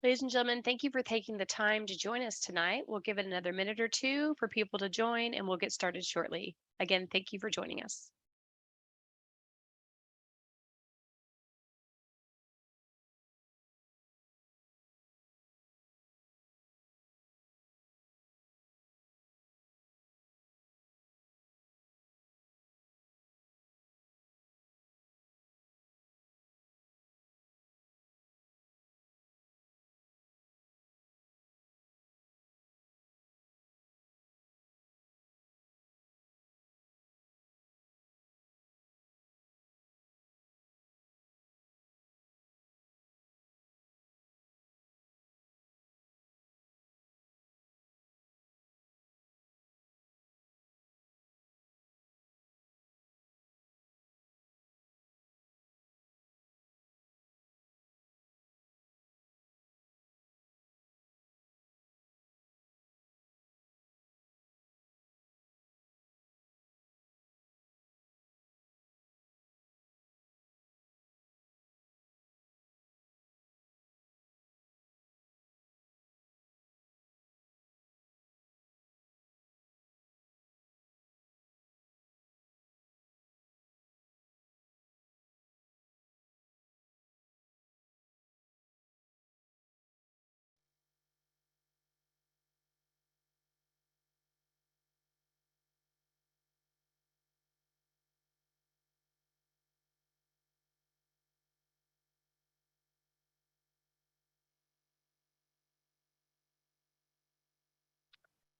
Ladies and gentlemen, thank you for taking the time to join us tonight. We'll give it another minute or two for people to join and we'll get started shortly. Again, thank you for joining us.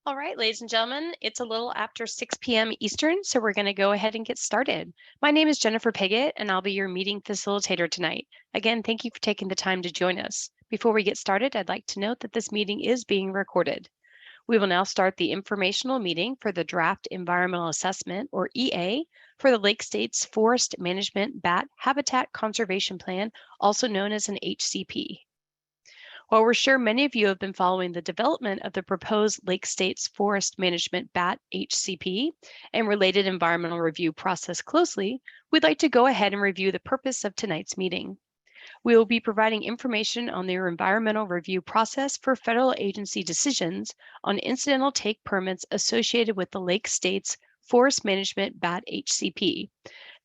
All right, ladies and gentlemen, it's a little after 6 p.m. Eastern, so we're going to go ahead and get started. My name is Jennifer Piggott, and I'll be your meeting facilitator tonight. Again, thank you for taking the time to join us. Before we get started, I'd like to note that this meeting is being recorded. We will now start the informational meeting for the Draft Environmental Assessment, or EA, for the Lake States Forest Management Bat Habitat Conservation Plan, also known as an HCP. While we're sure many of you have been following the development of the proposed Lake States Forest Management BAT HCP and related environmental review process closely, we'd like to go ahead and review the purpose of tonight's meeting. We will be providing information on their environmental review process for federal agency decisions on incidental take permits associated with the Lake States Forest Management BAT HCP.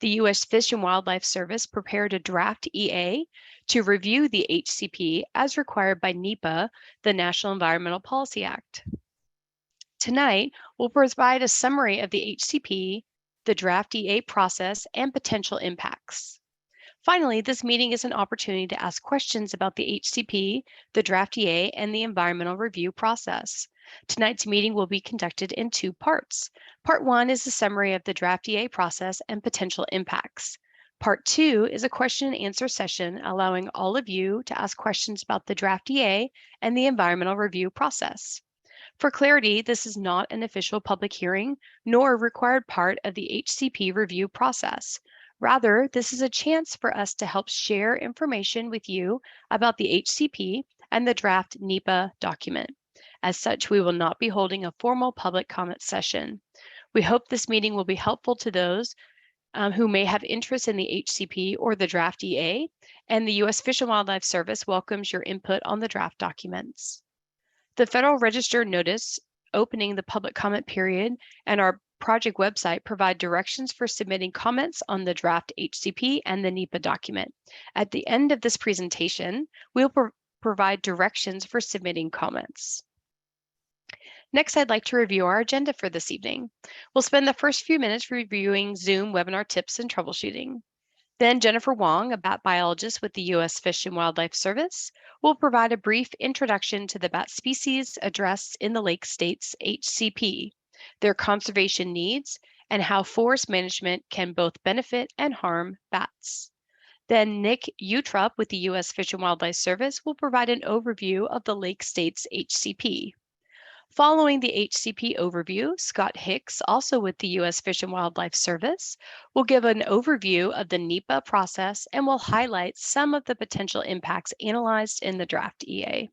The U.S. Fish and Wildlife Service prepared a draft EA to review the HCP as required by NEPA, the National Environmental Policy Act. Tonight, we'll provide a summary of the HCP, the draft EA process, and potential impacts. Finally, this meeting is an opportunity to ask questions about the HCP, the draft EA, and the environmental review process. Tonight's meeting will be conducted in two parts. Part 1 is a summary of the draft EA process and potential impacts. Part 2 is a question and answer session allowing all of you to ask questions about the draft EA and the environmental review process. For clarity, this is not an official public hearing, nor a required part of the HCP review process. Rather, this is a chance for us to help share information with you about the HCP and the draft NEPA document. As such, we will not be holding a formal public comment session. We hope this meeting will be helpful to those who may have interest in the HCP or the draft EA, and the U.S. Fish and Wildlife Service welcomes your input on the draft documents. The Federal Register notice opening the public comment period and our project website provide directions for submitting comments on the draft HCP and the NEPA document. At the end of this presentation, we'll provide directions for submitting comments. Next, I'd like to review our agenda for this evening. We'll spend the first few minutes reviewing Zoom webinar tips and troubleshooting. Then Jennifer Wong, a bat biologist with the U.S. Fish and Wildlife Service, will provide a brief introduction to the bat species addressed in the Lake States HCP, their conservation needs, and how forest management can both benefit and harm bats. Then Nick Utrup with the U.S. Fish and Wildlife Service will provide an overview of the Lake States HCP. Following the HCP overview, Scott Hicks, also with the U.S. Fish and Wildlife Service, will give an overview of the NEPA process and will highlight some of the potential impacts analyzed in the draft EA.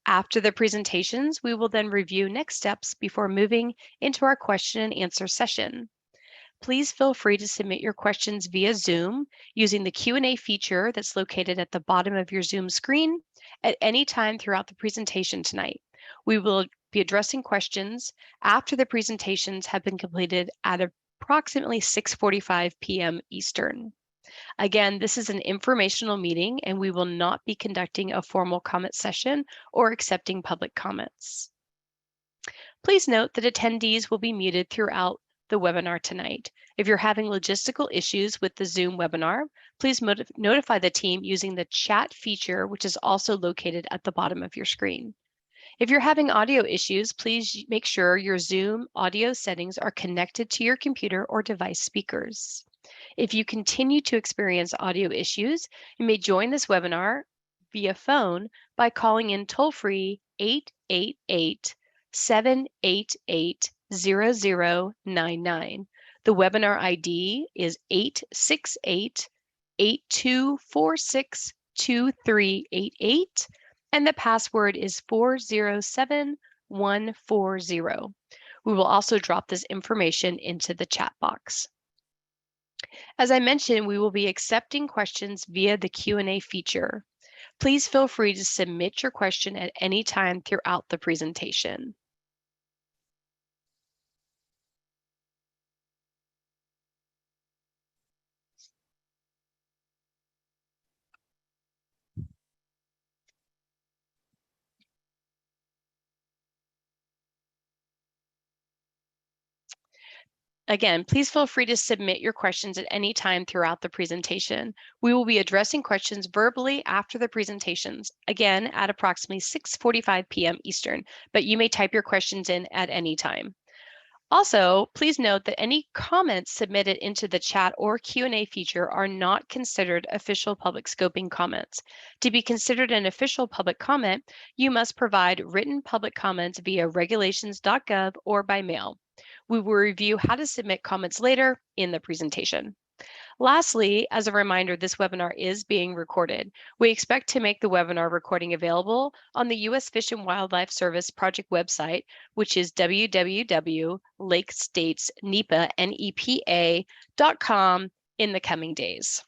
After the presentations, we will then review next steps before moving into our question and answer session. Please feel free to submit your questions via Zoom using the Q&A feature that's located at the bottom of your Zoom screen, at any time throughout the presentation tonight. We will be addressing questions after the presentations have been completed at approximately 6:45 p.m. Eastern. Again, this is an informational meeting and we will not be conducting a formal comment session or accepting public comments. Please note that attendees will be muted throughout the webinar tonight. If you're having logistical issues with the Zoom webinar, please notify the team using the chat feature, which is also located at the bottom of your screen. If you're having audio issues, please make sure your Zoom audio settings are connected to your computer or device speakers. If you continue to experience audio issues, you may join this webinar via phone by calling in toll-free 888-788-0099. The webinar ID is 868-8246-2388, and the password is 407140. We will also drop this information into the chat box. As I mentioned, we will be accepting questions via the Q&A feature. Please feel free to submit your question at any time throughout the presentation. Again, please feel free to submit your questions at any time throughout the presentation. We will be addressing questions verbally after the presentations, again at approximately 6:45 p.m. Eastern, but you may type your questions in at any time. Also, please note that any comments submitted into the chat or Q&A feature are not considered official public scoping comments. To be considered an official public comment, you must provide written public comments via regulations.gov or by mail. We will review how to submit comments later in the presentation. Lastly, as a reminder, this webinar is being recorded. We expect to make the webinar recording available on the U.S. Fish and Wildlife Service project website, which is www.lakestatesnepa.com in the coming days.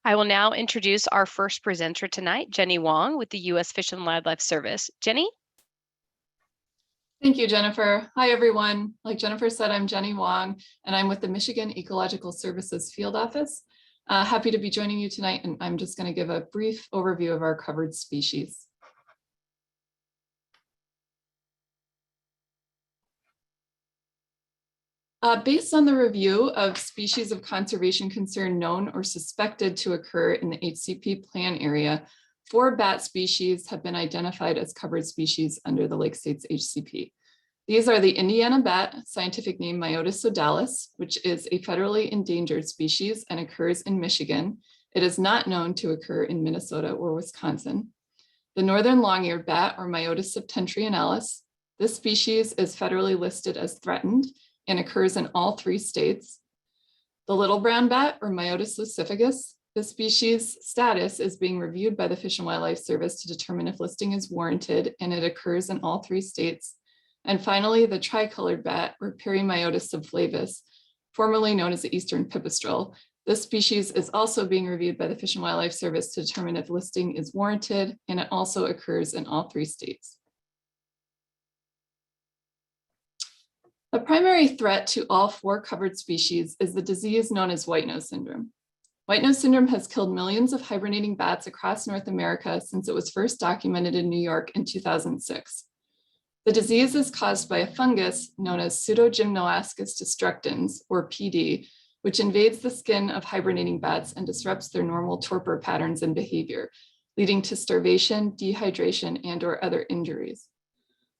I will now introduce our first presenter tonight, Jenny Wong with the U.S. Fish and Wildlife Service. Jenny? Thank you, Jennifer. Hi, everyone. Like Jennifer said, I'm Jenny Wong, and I'm with the Michigan Ecological Services Field Office. Happy to be joining you tonight, and I'm just going to give a brief overview of our covered species. Based on the review of species of conservation concern known or suspected to occur in the HCP plan area, 4 bat species have been identified as covered species under the Lake States HCP. These are the Indiana bat, scientific name Myotis sodalis, which is a federally endangered species and occurs in Michigan. It is not known to occur in Minnesota or Wisconsin. The northern long-eared bat, or Myotis septentrionalis. This species is federally listed as threatened and occurs in all 3 states. The little brown bat, or Myotis lucificus. This species status is being reviewed by the Fish and Wildlife Service to determine if listing is warranted, and it occurs in all 3 states. And finally, the tricolored bat, or Perimyotis subflavus, formerly known as the eastern pipistrelle. This species is also being reviewed by the Fish and Wildlife Service to determine if listing is warranted, and it also occurs in all 3 states. The primary threat to all 4 covered species is the disease known as white nose syndrome. White nose syndrome has killed millions of hibernating bats across North America since it was first documented in New York in 2006. The disease is caused by a fungus known as Pseudogymnoascus destructans, or PD, which invades the skin of hibernating bats and disrupts their normal torpor patterns and behavior, leading to starvation, dehydration, and/or other injuries.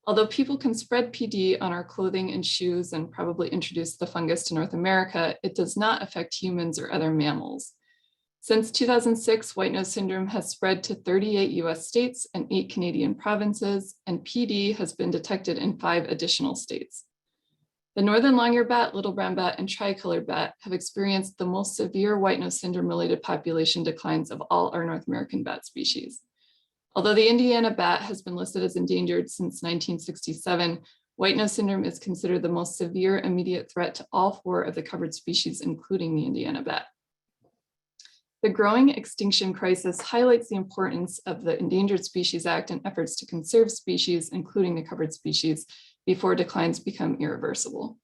Although people can spread PD on our clothing and shoes and probably introduce the fungus to North America, it does not affect humans or other mammals. Since 2006, white nose syndrome has spread to 38 US states and 8 Canadian provinces, and PD has been detected in 5 additional states. The northern long-eared bat, little brown bat, and tricolored bat have experienced the most severe white nose syndrome-related population declines of all our North American bat species. Although the Indiana bat has been listed as endangered since 1967, white nose syndrome is considered the most severe immediate threat to all 4 of the covered species, including the Indiana bat. The growing extinction crisis highlights the importance of the Endangered Species Act and efforts to conserve species, including the covered species, before declines become irreversible.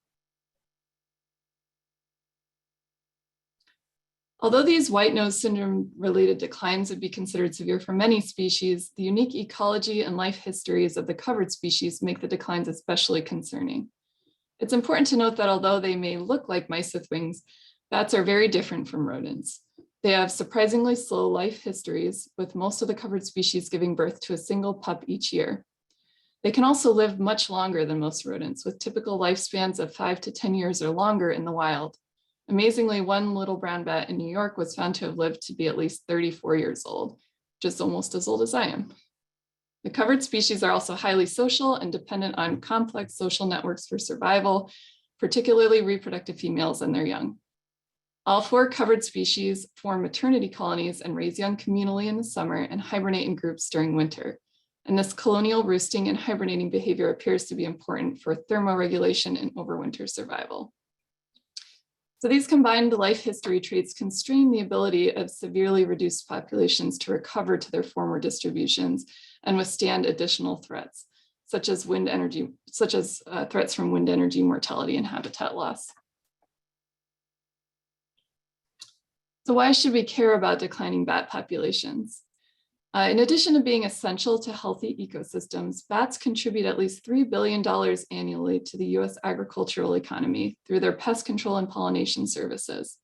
Although these white nose syndrome related declines would be considered severe for many species, the unique ecology and life histories of the covered species make the declines especially concerning. It's important to note that although they may look like mice with wings, bats are very different from rodents. They have surprisingly slow life histories, with most of the covered species giving birth to a single pup each year. They can also live much longer than most rodents, with typical lifespans of 5 to 10 years or longer in the wild. Amazingly, one little brown bat in New York was found to have lived to be at least 34 years old, just almost as old as I am. The covered species are also highly social and dependent on complex social networks for survival, particularly reproductive females and their young. All 4 covered species form maternity colonies and raise young communally in the summer and hibernate in groups during winter. And this colonial roosting and hibernating behavior appears to be important for thermoregulation and overwinter survival. So these combined life history traits constrain the ability of severely reduced populations to recover to their former distributions and withstand additional threats, such as threats from wind energy mortality and habitat loss. So why should we care about declining bat populations? In addition to being essential to healthy ecosystems, bats contribute at least $3 billion annually to the US agricultural economy through their pest control and pollination services.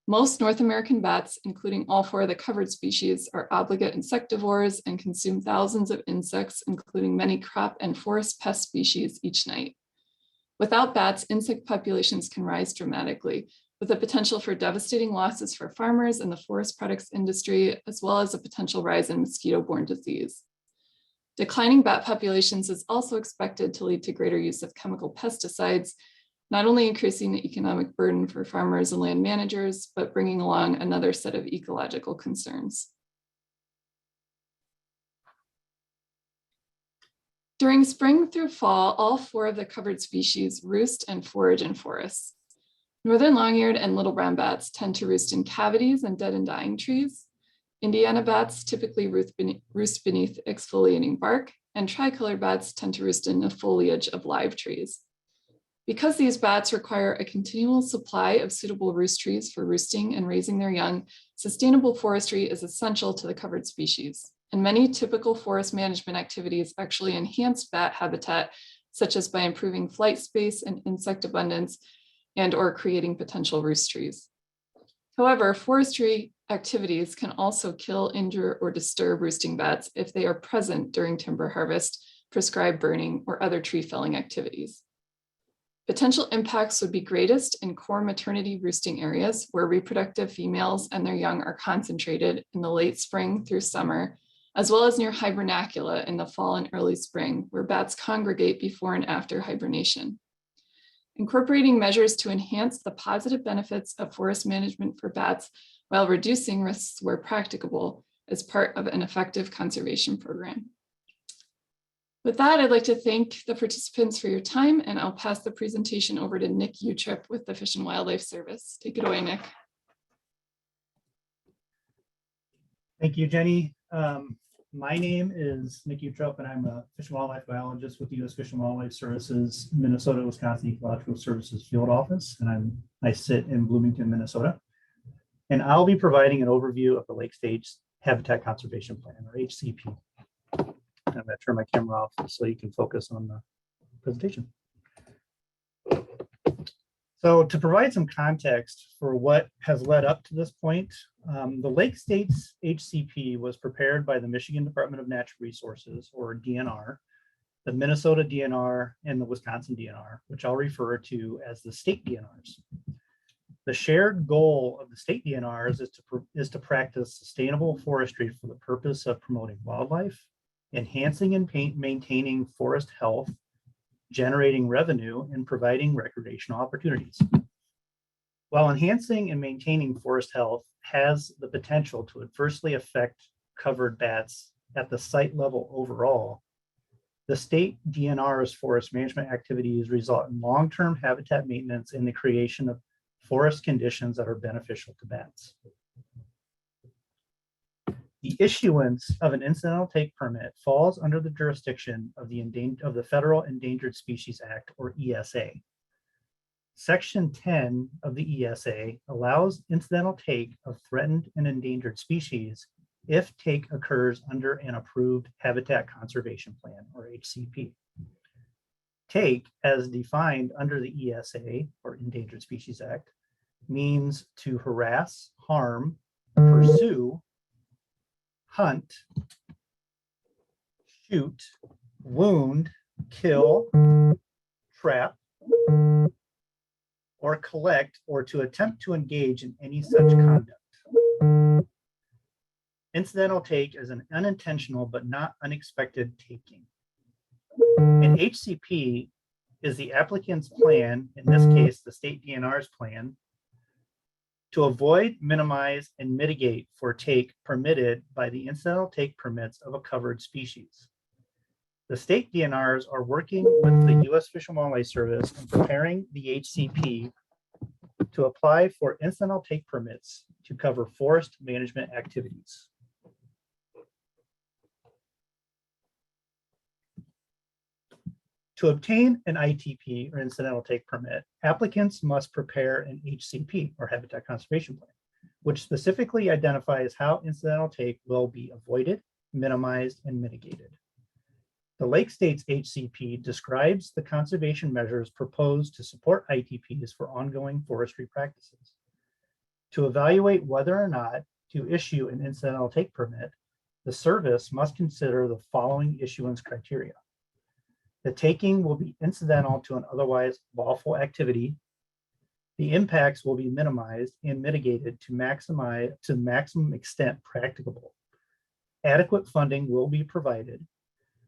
Most North American bats, including all 4 of the covered species, are obligate insectivores and consume thousands of insects, including many crop and forest pest species each night. Without bats, insect populations can rise dramatically, with the potential for devastating losses for farmers and the forest products industry, as well as a potential rise in mosquito-borne disease. Declining bat populations is also expected to lead to greater use of chemical pesticides, not only increasing the economic burden for farmers and land managers, but bringing along another set of ecological concerns. During spring through fall, all 4 of the covered species roost and forage in forests. Northern long-eared and little brown bats tend to roost in cavities and dead and dying trees. Indiana bats typically roost beneath exfoliating bark, and tricolored bats tend to roost in the foliage of live trees. Because these bats require a continual supply of suitable roost trees for roosting and raising their young, sustainable forestry is essential to the covered species. And many typical forest management activities actually enhance bat habitat, such as by improving flight space and insect abundance, and or creating potential roost trees. However, forestry activities can also kill, injure, or disturb roosting bats if they are present during timber harvest, prescribed burning, or other tree felling activities. Potential impacts would be greatest in core maternity roosting areas where reproductive females and their young are concentrated in the late spring through summer, as well as near hibernacula in the fall and early spring, where bats congregate before and after hibernation. Incorporating measures to enhance the positive benefits of forest management for bats while reducing risks where practicable is part of an effective conservation program. With that, I'd like to thank the participants for your time, and I'll pass the presentation over to Nick Utrip with the Fish and Wildlife Service. Take it away, Nick. Thank you, Jenny. My name is Nick Utrip, and I'm a fish and wildlife biologist with the U.S. Fish and Wildlife Service's Minnesota, Wisconsin Ecological Services Field Office, and I sit in Bloomington, Minnesota. And I'll be providing an overview of the Lake States Habitat Conservation Plan, or HCP. I'm going to turn my camera off so you can focus on the presentation. So to provide some context for what has led up to this point, the Lake States HCP was prepared by the Michigan Department of Natural Resources, or DNR, the Minnesota DNR, and the Wisconsin DNR, which I'll refer to as the state DNRs. The shared goal of the state DNRs is to practice sustainable forestry for the purpose of promoting wildlife, enhancing and maintaining forest health, generating revenue, and providing recreational opportunities. While enhancing and maintaining forest health has the potential to adversely affect covered bats at the site level overall, the state DNR's forest management activities result in long-term habitat maintenance and the creation of forest conditions that are beneficial to bats. The issuance of an incidental take permit falls under the jurisdiction of the Federal Endangered Species Act, or ESA. Section 10 of the ESA allows incidental take of threatened and endangered species if take occurs under an approved Habitat Conservation Plan, or HCP. Take, as defined under the ESA, or Endangered Species Act, means to harass, harm, pursue, hunt, shoot, wound, kill, trap, or collect, or to attempt to engage in any such conduct. Incidental take is an unintentional but not unexpected taking. An HCP is the applicant's plan, in this case, the state DNR's plan, to avoid, minimize, and mitigate for take permitted by the incidental take permits of a covered species. The state DNRs are working with the U.S. Fish and Wildlife Service and preparing the HCP to apply for incidental take permits to cover forest management activities. To obtain an ITP, or incidental take permit, applicants must prepare an HCP, or Habitat Conservation Plan, which specifically identifies how incidental take will be avoided, minimized, and mitigated. The Lake States HCP describes the conservation measures proposed to support ITPs for ongoing forestry practices. To evaluate whether or not to issue an incidental take permit, the service must consider the following issuance criteria. The taking will be incidental to an otherwise lawful activity. The impacts will be minimized and mitigated to maximum extent practicable. Adequate funding will be provided.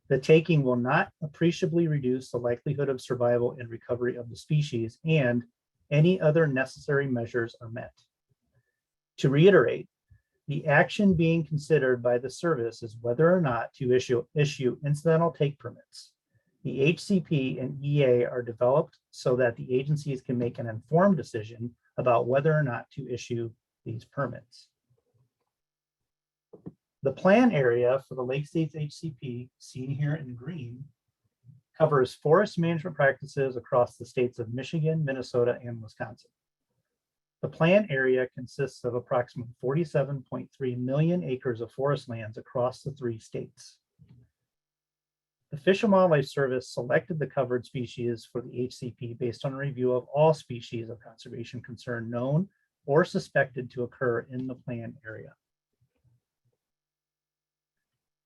The taking will not appreciably reduce the likelihood of survival and recovery of the species, and any other necessary measures are met. To reiterate, the action being considered by the service is whether or not to issue incidental take permits. The HCP and EA are developed so that the agencies can make an informed decision about whether or not to issue these permits. The plan area for the Lake States HCP, seen here in green, covers forest management practices across the states of Michigan, Minnesota, and Wisconsin. The plan area consists of approximately 47.3 million acres of forest lands across the 3 states. The Fish and Wildlife Service selected the covered species for the HCP based on a review of all species of conservation concern known or suspected to occur in the plan area.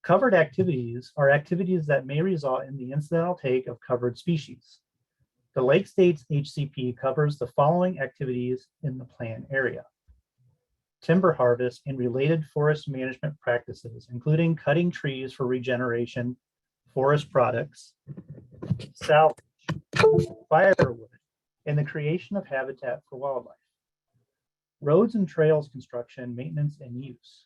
Covered activities are activities that may result in the incidental take of covered species. The Lake States HCP covers the following activities in the plan area: timber harvest and related forest management practices, including cutting trees for regeneration, forest products, salvage, firewood, and the creation of habitat for wildlife. Roads and trails construction, maintenance, and use.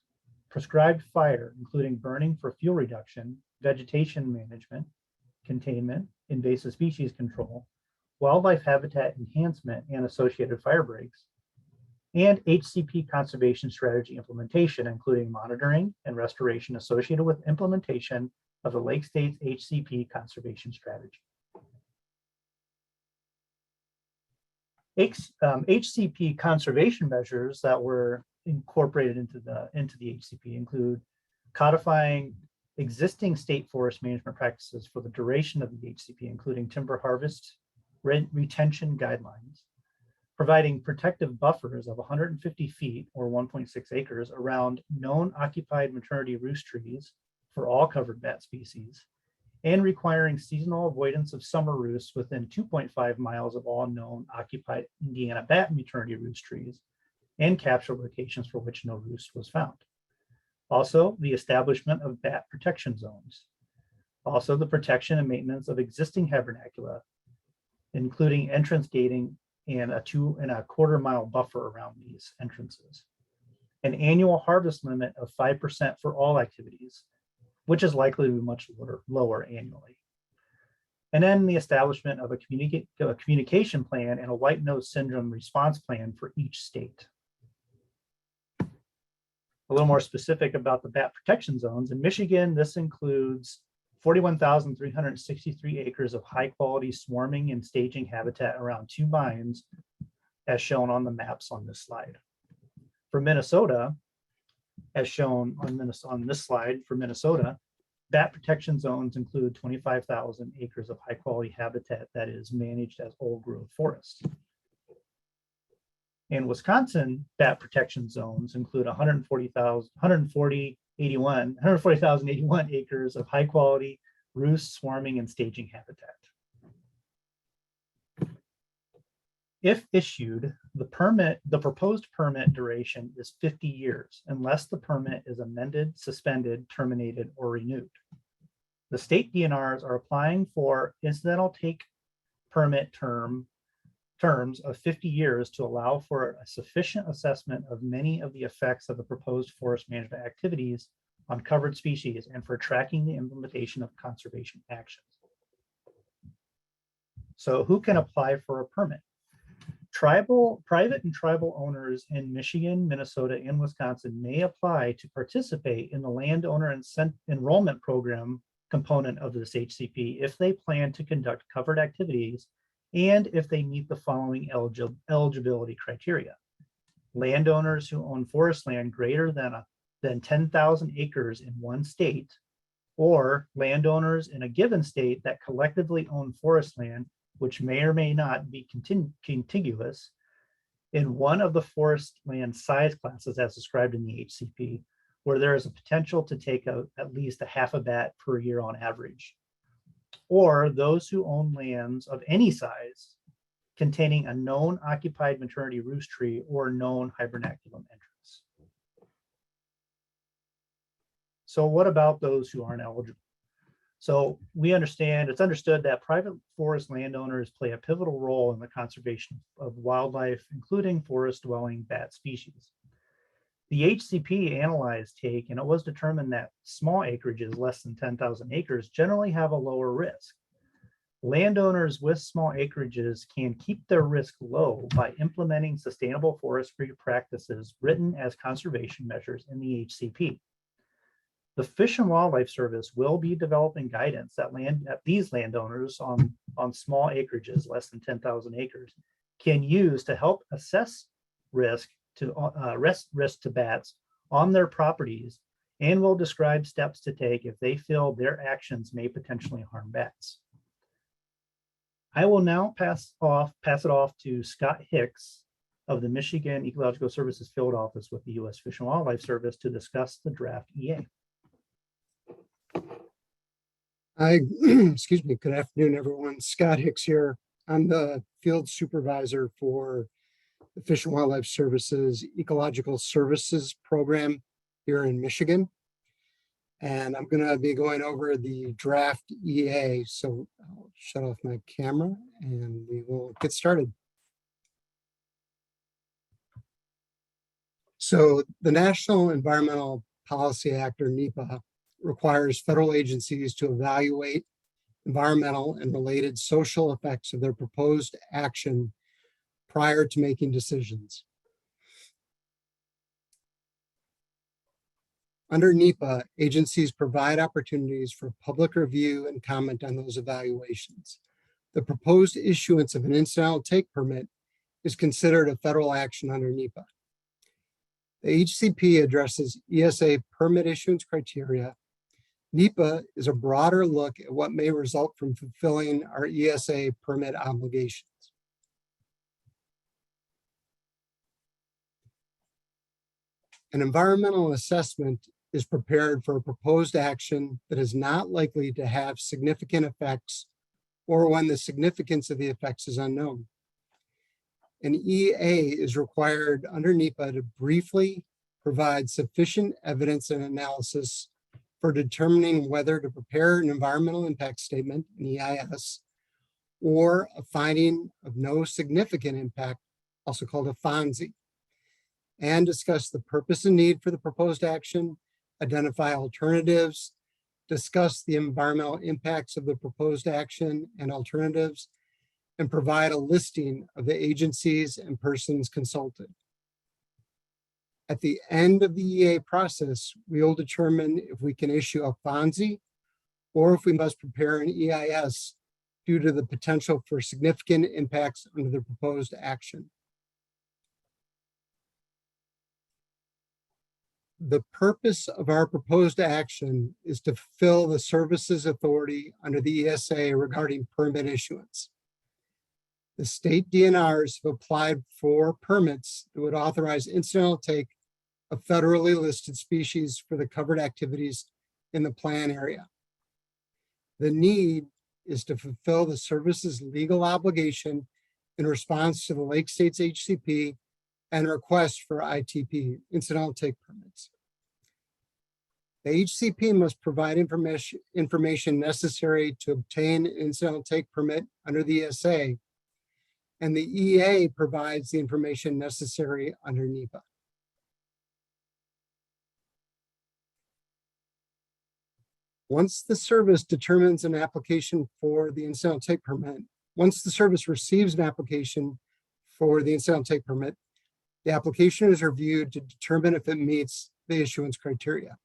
Prescribed fire, including burning for fuel reduction, vegetation management, containment, invasive species control, wildlife habitat enhancement and associated fire breaks, and HCP conservation strategy implementation, including monitoring and restoration associated with implementation of the Lake States HCP conservation strategy. HCP conservation measures that were incorporated into the HCP include codifying existing state forest management practices for the duration of the HCP, including timber harvest, retention guidelines, providing protective buffers of 150 feet or 1.6 acres around known occupied maternity roost trees for all covered bat species, and requiring seasonal avoidance of summer roosts within 2.5 miles of all known occupied Indiana bat maternity roost trees and capture locations for which no roost was found. Also, the establishment of bat protection zones. Also, the protection and maintenance of existing hibernacula, including entrance gating and a 2.25 mile buffer around these entrances. An annual harvest limit of 5% for all activities, which is likely to be much lower annually. And then the establishment of a communication plan and a white nose syndrome response plan for each state. A little more specific about the bat protection zones. In Michigan, this includes 41,363 acres of high quality swarming and staging habitat around 2 mines, as shown on the maps on this slide. For Minnesota, as shown on this slide for Minnesota, bat protection zones include 25,000 acres of high quality habitat that is managed as old growth forests. In Wisconsin, bat protection zones include 140,081 acres of high quality roost, swarming, and staging habitat. If issued, the proposed permit duration is 50 years unless the permit is amended, suspended, terminated, or renewed. The state DNRs are applying for incidental take permit terms of 50 years to allow for a sufficient assessment of many of the effects of the proposed forest management activities on covered species and for tracking the implementation of conservation actions. So who can apply for a permit? Private and tribal owners in Michigan, Minnesota, and Wisconsin may apply to participate in the landowner enrollment program component of this HCP if they plan to conduct covered activities and if they meet the following eligibility criteria. Landowners who own forest land greater than 10,000 acres in one state, or landowners in a given state that collectively own forest land which may or may not be contiguous in one of the forest land size classes as described in the HCP, where there is a potential to take out at least a half a bat per year on average, or those who own lands of any size containing a known occupied maternity roost tree or known hibernaculum entrance. So what about those who aren't eligible? So it's understood that private forest landowners play a pivotal role in the conservation of wildlife, including forest dwelling bat species. The HCP analyzed take, and it was determined that small acreages less than 10,000 acres generally have a lower risk. Landowners with small acreages can keep their risk low by implementing sustainable forestry practices written as conservation measures in the HCP. The Fish and Wildlife Service will be developing guidance that these landowners on small acreages less than 10,000 acres can use to help assess risk to bats on their properties, and will describe steps to take if they feel their actions may potentially harm bats. I will now pass it off to Scott Hicks of the Michigan Ecological Services Field Office with the U.S. Fish and Wildlife Service to discuss the draft EA. Excuse me, good afternoon, everyone. Scott Hicks here. I'm the field supervisor for the Fish and Wildlife Services Ecological Services Program here in Michigan. And I'm going to be going over the draft EA. So I'll shut off my camera and we will get started. So the National Environmental Policy Act, or NEPA, requires federal agencies to evaluate environmental and related social effects of their proposed action prior to making decisions. Under NEPA, agencies provide opportunities for public review and comment on those evaluations. The proposed issuance of an incidental take permit is considered a federal action under NEPA. The HCP addresses ESA permit issuance criteria. NEPA is a broader look at what may result from fulfilling our ESA permit obligations. An environmental assessment is prepared for a proposed action that is not likely to have significant effects or when the significance of the effects is unknown. An EA is required under NEPA to briefly provide sufficient evidence and analysis for determining whether to prepare an environmental impact statement, an EIS, or a finding of no significant impact, also called a FONSI, and discuss the purpose and need for the proposed action, identify alternatives, discuss the environmental impacts of the proposed action and alternatives, and provide a listing of the agencies and persons consulted. At the end of the EA process, we will determine if we can issue a FONSI or if we must prepare an EIS due to the potential for significant impacts under the proposed action. The purpose of our proposed action is to fulfill the services authority under the ESA regarding permit issuance. The state DNRs have applied for permits that would authorize incidental take of federally listed species for the covered activities in the plan area. The need is to fulfill the service's legal obligation in response to the Lake States HCP and request for ITP, incidental take permits. The HCP must provide information necessary to obtain an incidental take permit under the ESA, and the EA provides the information necessary under NEPA. Once the service determines an application for the incidental take permit, once the service receives an application for the incidental take permit, the application is reviewed to determine if it meets the issuance criteria.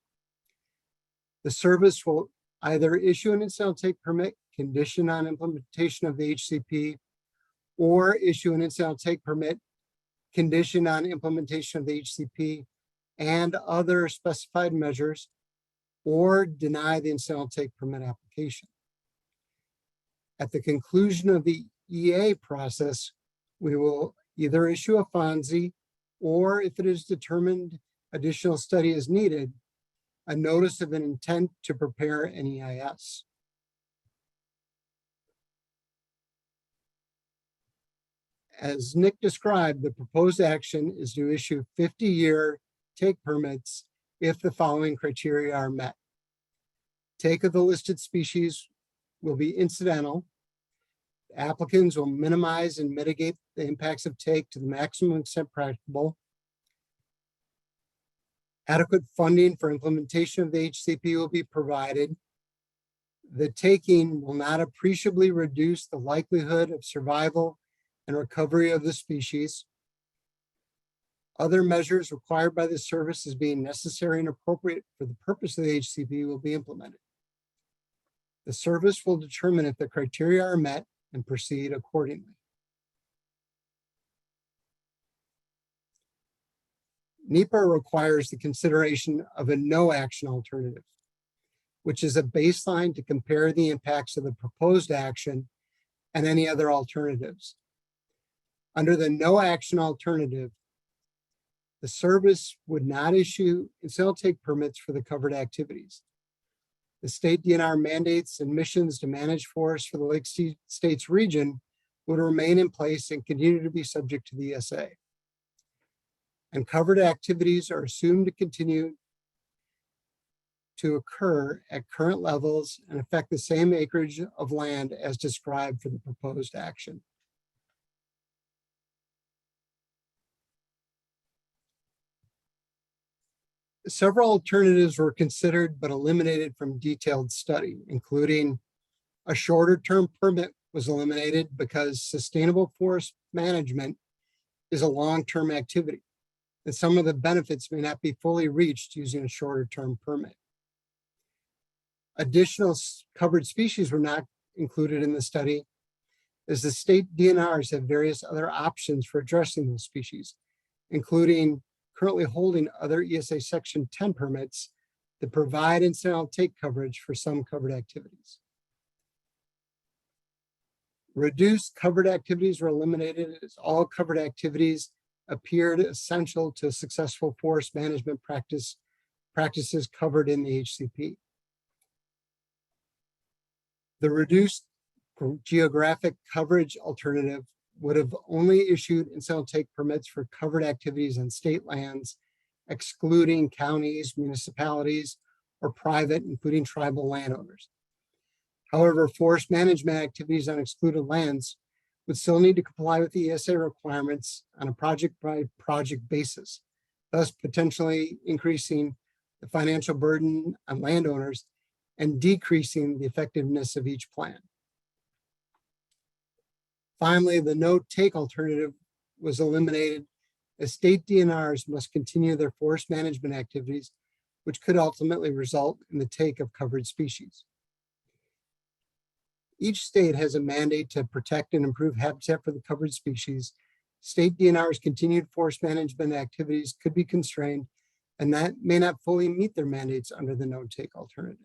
The service will either issue an incidental take permit conditioned on implementation of the HCP, or issue an incidental take permit conditioned on implementation of the HCP and other specified measures, or deny the incidental take permit application. At the conclusion of the EA process, we will either issue a FONSI, or if it is determined additional study is needed, a notice of an intent to prepare an EIS. As Nick described, the proposed action is to issue 50-year take permits if the following criteria are met. Take of the listed species will be incidental. Applicants will minimize and mitigate the impacts of take to the maximum extent practicable. Adequate funding for implementation of the HCP will be provided. The taking will not appreciably reduce the likelihood of survival and recovery of the species. Other measures required by the service as being necessary and appropriate for the purpose of the HCP will be implemented. The service will determine if the criteria are met and proceed accordingly. NEPA requires the consideration of a no action alternative, which is a baseline to compare the impacts of the proposed action and any other alternatives. Under the no action alternative, the service would not issue incidental take permits for the covered activities. The state DNR mandates and missions to manage forests for the Lake States region would remain in place and continue to be subject to the ESA. And covered activities are assumed to continue to occur at current levels and affect the same acreage of land as described for the proposed action. Several alternatives were considered but eliminated from detailed study, including a shorter term permit was eliminated because sustainable forest management is a long-term activity, and some of the benefits may not be fully reached using a shorter term permit. Additional covered species were not included in the study, as the state DNRs have various other options for addressing those species, including currently holding other ESA Section 10 permits that provide incidental take coverage for some covered activities. Reduced covered activities were eliminated as all covered activities appeared essential to successful forest management practices covered in the HCP. The reduced geographic coverage alternative would have only issued incidental take permits for covered activities on state lands, excluding counties, municipalities, or private, including tribal landowners. However, forest management activities on excluded lands would still need to comply with the ESA requirements on a project-by-project basis, thus potentially increasing the financial burden on landowners and decreasing the effectiveness of each plan. Finally, the no-take alternative was eliminated as state DNRs must continue their forest management activities, which could ultimately result in the take of covered species. Each state has a mandate to protect and improve habitat for the covered species. State DNR's continued forest management activities could be constrained, and that may not fully meet their mandates under the no-take alternative.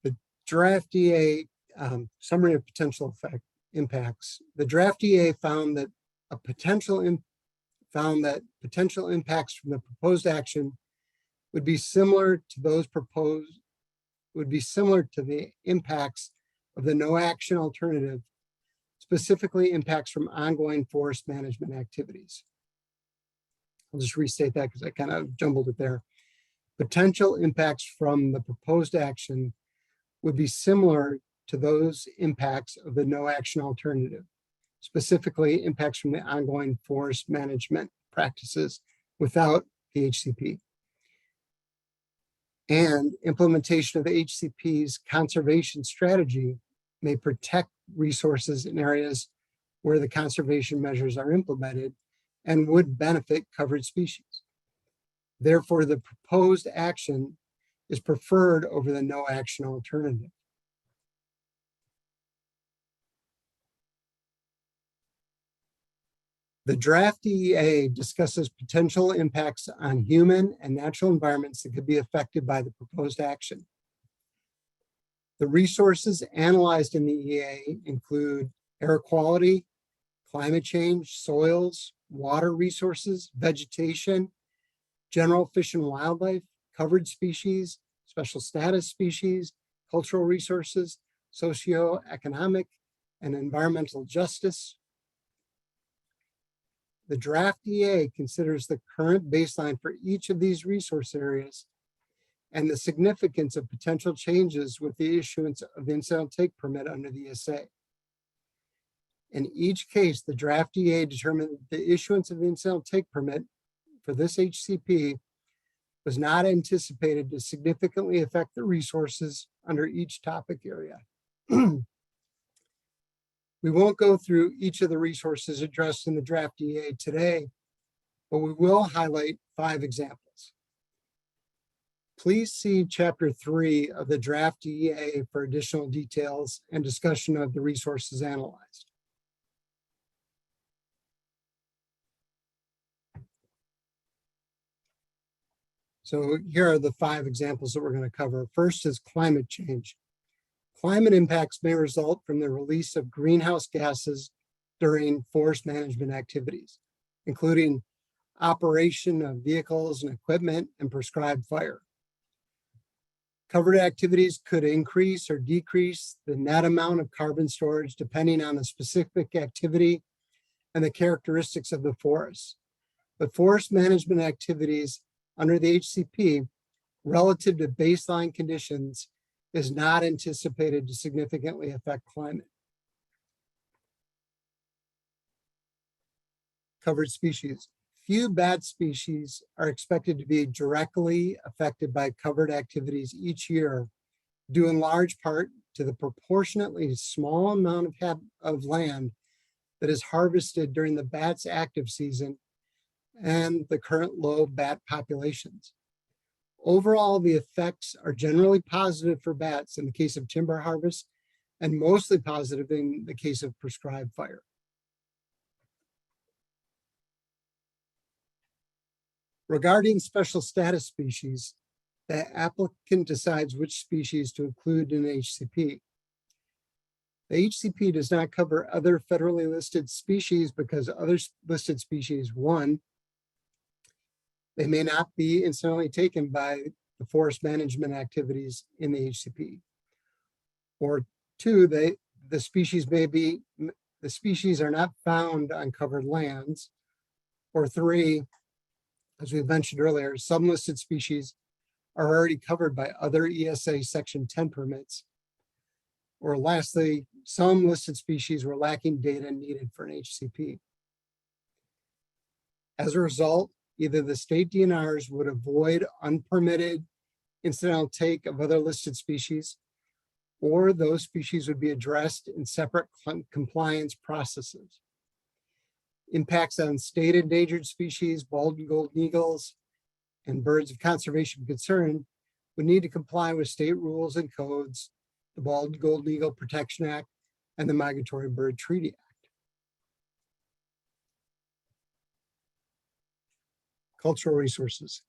The draft EA summary of potential impacts. The draft EA found that potential impacts from the proposed action would be similar to the impacts of the no action alternative, specifically impacts from ongoing forest management activities. I'll just restate that because I kind of jumbled it there. Potential impacts from the proposed action would be similar to those impacts of the no action alternative, specifically impacts from the ongoing forest management practices without the HCP. And implementation of the HCP's conservation strategy may protect resources in areas where the conservation measures are implemented and would benefit covered species. Therefore, the proposed action is preferred over the no action alternative. The draft EA discusses potential impacts on human and natural environments that could be affected by the proposed action. The resources analyzed in the EA include air quality, climate change, soils, water resources, vegetation, general fish and wildlife, covered species, special status species, cultural resources, socioeconomic and environmental justice. The draft EA considers the current baseline for each of these resource areas and the significance of potential changes with the issuance of the incidental take permit under the ESA. In each case, the draft EA determined that the issuance of the incidental take permit for this HCP was not anticipated to significantly affect the resources under each topic area. We won't go through each of the resources addressed in the draft EA today, but we will highlight 5 examples. Please see Chapter 3 of the draft EA for additional details and discussion of the resources analyzed. So here are the 5 examples that we're going to cover. First is climate change. Climate impacts may result from the release of greenhouse gases during forest management activities, including operation of vehicles and equipment and prescribed fire. Covered activities could increase or decrease the net amount of carbon storage depending on the specific activity and the characteristics of the forest. But forest management activities under the HCP relative to baseline conditions is not anticipated to significantly affect climate. Covered species. Few bat species are expected to be directly affected by covered activities each year, due in large part to the proportionately small amount of land that is harvested during the bat's active season and the current low bat populations. Overall, the effects are generally positive for bats in the case of timber harvest and mostly positive in the case of prescribed fire. Regarding special status species, the applicant decides which species to include in HCP. The HCP does not cover other federally listed species because other listed species, 1, they may not be incidentally taken by the forest management activities in the HCP. Or 2, the species are not found on covered lands. Or 3, as we mentioned earlier, some listed species are already covered by other ESA Section 10 permits. Or lastly, some listed species were lacking data needed for an HCP. As a result, either the state DNRs would avoid unpermitted incidental take of other listed species, or those species would be addressed in separate compliance processes. Impacts on state endangered species, bald and golden eagles, and birds of conservation concern would need to comply with state rules and codes, the Bald and Golden Eagle Protection Act, and the Migratory Bird Treaty Act. Cultural resources.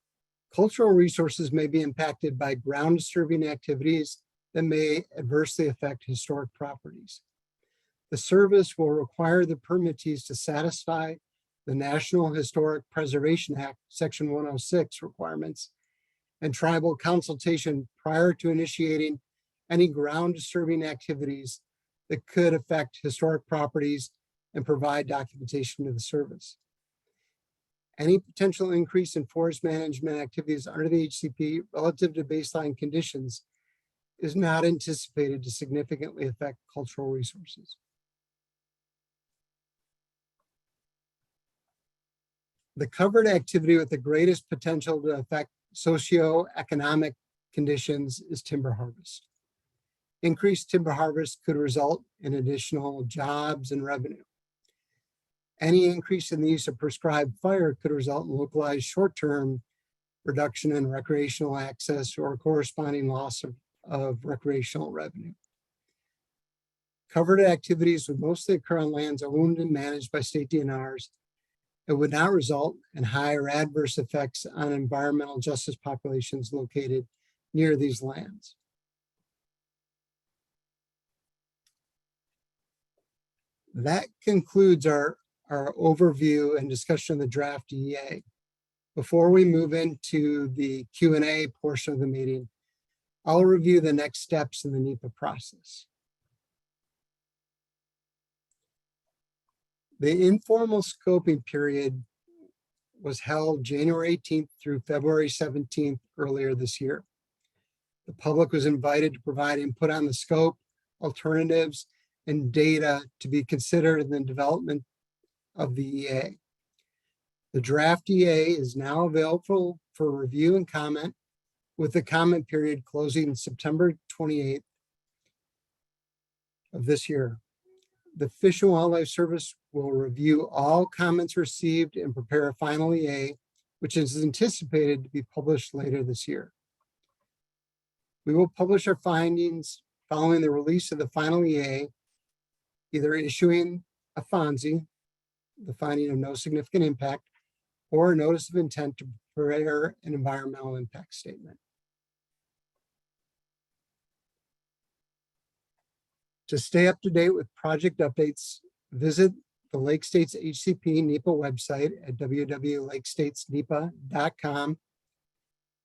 Cultural resources may be impacted by ground disturbing activities that may adversely affect historic properties. The service will require the permittees to satisfy the National Historic Preservation Act, Section 106 requirements, and tribal consultation prior to initiating any ground disturbing activities that could affect historic properties and provide documentation to the service. Any potential increase in forest management activities under the HCP relative to baseline conditions is not anticipated to significantly affect cultural resources. The covered activity with the greatest potential to affect socioeconomic conditions is timber harvest. Increased timber harvest could result in additional jobs and revenue. Any increase in the use of prescribed fire could result in localized short-term reduction in recreational access or corresponding loss of recreational revenue. Covered activities would mostly occur on lands owned and managed by state DNRs. It would not result in high or adverse effects on environmental justice populations located near these lands. That concludes our overview and discussion of the draft EA. Before we move into the Q&A portion of the meeting, I'll review the next steps in the NEPA process. The informal scoping period was held January 18th through February 17th earlier this year. The public was invited to provide input on the scope, alternatives, and data to be considered in the development of the EA. The draft EA is now available for review and comment, with the comment period closing September 28th of this year. The Fish and Wildlife Service will review all comments received and prepare a final EA, which is anticipated to be published later this year. We will publish our findings following the release of the final EA, either issuing a FONSI, the finding of no significant impact, or a notice of intent to prepare an environmental impact statement. To stay up to date with project updates, visit the Lake States HCP NEPA website at www.lakestatesnepa.com.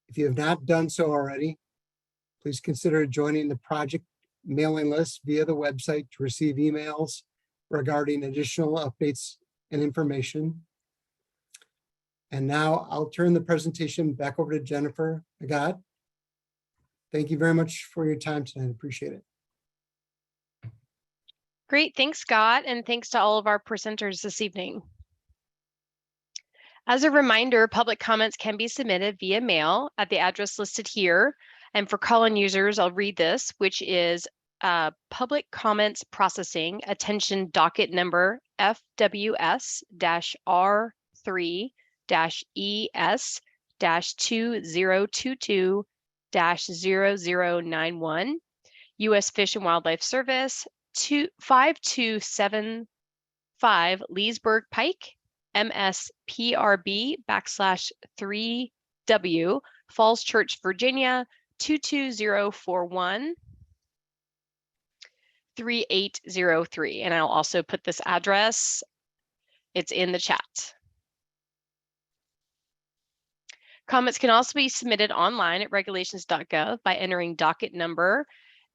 If you have not done so already, please consider joining the project mailing list via the website to receive emails regarding additional updates and information. And now I'll turn the presentation back over to Jennifer Agat. Thank you very much for your time tonight. I appreciate it. Great, thanks, Scott, and thanks to all of our presenters this evening. As a reminder, public comments can be submitted via mail at the address listed here. And for call-in users, I'll read this, which is public comments processing, attention docket number FWS-R3-ES-2022-0091, U.S. Fish and Wildlife Service, 5275 Leesburg Pike, MSPRB/3W, Falls Church, Virginia, 22041. 3803, and I'll also put this address, it's in the chat. Comments can also be submitted online at regulations.gov by entering docket number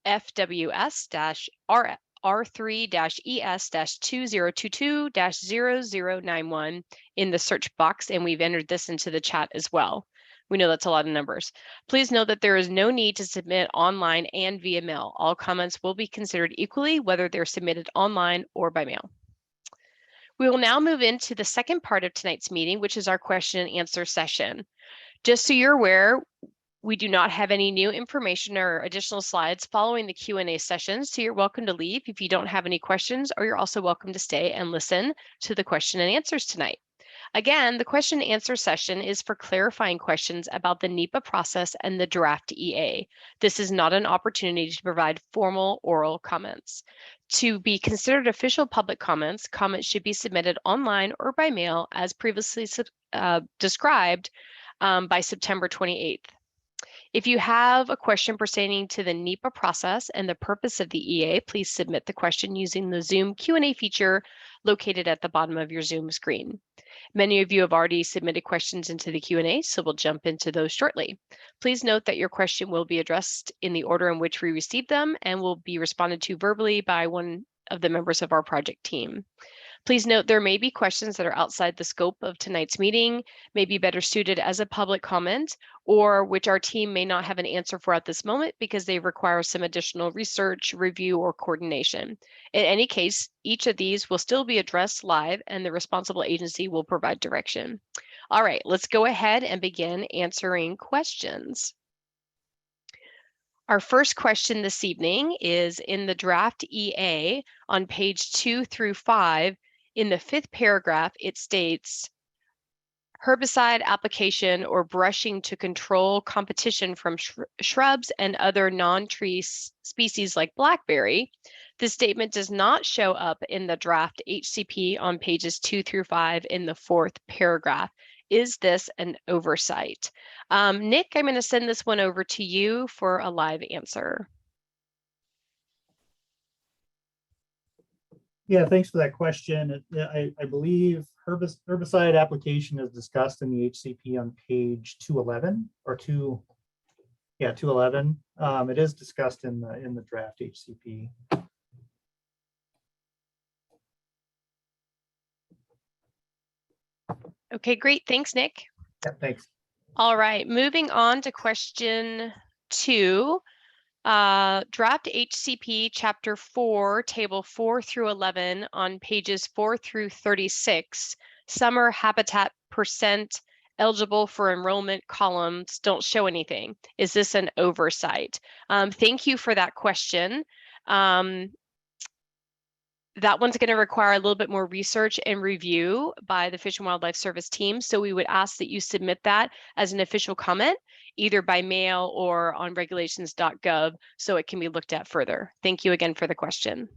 FWS-R3-ES-2022-0091 in the search box, and we've entered this into the chat as well. We know that's a lot of numbers. Please note that there is no need to submit online and via mail. All comments will be considered equally, whether they're submitted online or by mail. We will now move into the second part of tonight's meeting, which is our question and answer session. Just so you're aware, We do not have any new information or additional slides following the Q&A session, so you're welcome to leave if you don't have any questions, or you're also welcome to stay and listen to the question and answers tonight. Again, the question and answer session is for clarifying questions about the NEPA process and the draft EA. This is not an opportunity to provide formal oral comments. To be considered official public comments, comments should be submitted online or by mail as previously described by September 28th. If you have a question pertaining to the NEPA process and the purpose of the EA, please submit the question using the Zoom Q&A feature located at the bottom of your Zoom screen. Many of you have already submitted questions into the Q&A, so we'll jump into those shortly. Please note that your question will be addressed in the order in which we received them and will be responded to verbally by one of the members of our project team. Please note there may be questions that are outside the scope of tonight's meeting, may be better suited as a public comment, or which our team may not have an answer for at this moment because they require some additional research, review, or coordination. In any case, each of these will still be addressed live and the responsible agency will provide direction. All right, let's go ahead and begin answering questions. Our first question this evening is in the draft EA on page 2 through 5. In the 5th paragraph, it states, herbicide application or brushing to control competition from shrubs and other non-tree species like blackberry. This statement does not show up in the draft HCP on pages 2 through 5 in the 4th paragraph. Is this an oversight? Nick, I'm going to send this one over to you for a live answer. Yeah, thanks for that question. I believe herbicide application is discussed in the HCP on page 211 or 211. It is discussed in the draft HCP. Okay, great. Thanks, Nick. Yeah, thanks. All right, moving on to question 2. Draft HCP chapter 4, table 4 through 11 on pages 4 through 36. Summer habitat percent eligible for enrollment columns don't show anything. Is this an oversight? Thank you for that question. That one's going to require a little bit more research and review by the Fish and Wildlife Service team. So we would ask that you submit that as an official comment, either by mail or on regulations.gov, so it can be looked at further. Thank you again for the question.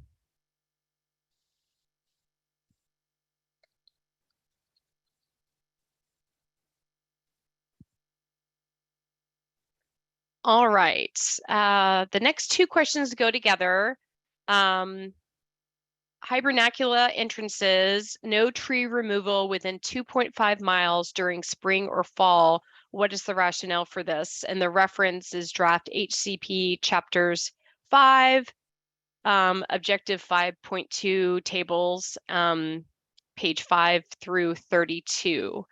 All right, the next 2 questions go together. Hibernacula entrances, no tree removal within 2.5 miles during spring or fall. What is the rationale for this? And the reference is draft HCP chapters 5, objective 5.2 tables, page 5 through 32.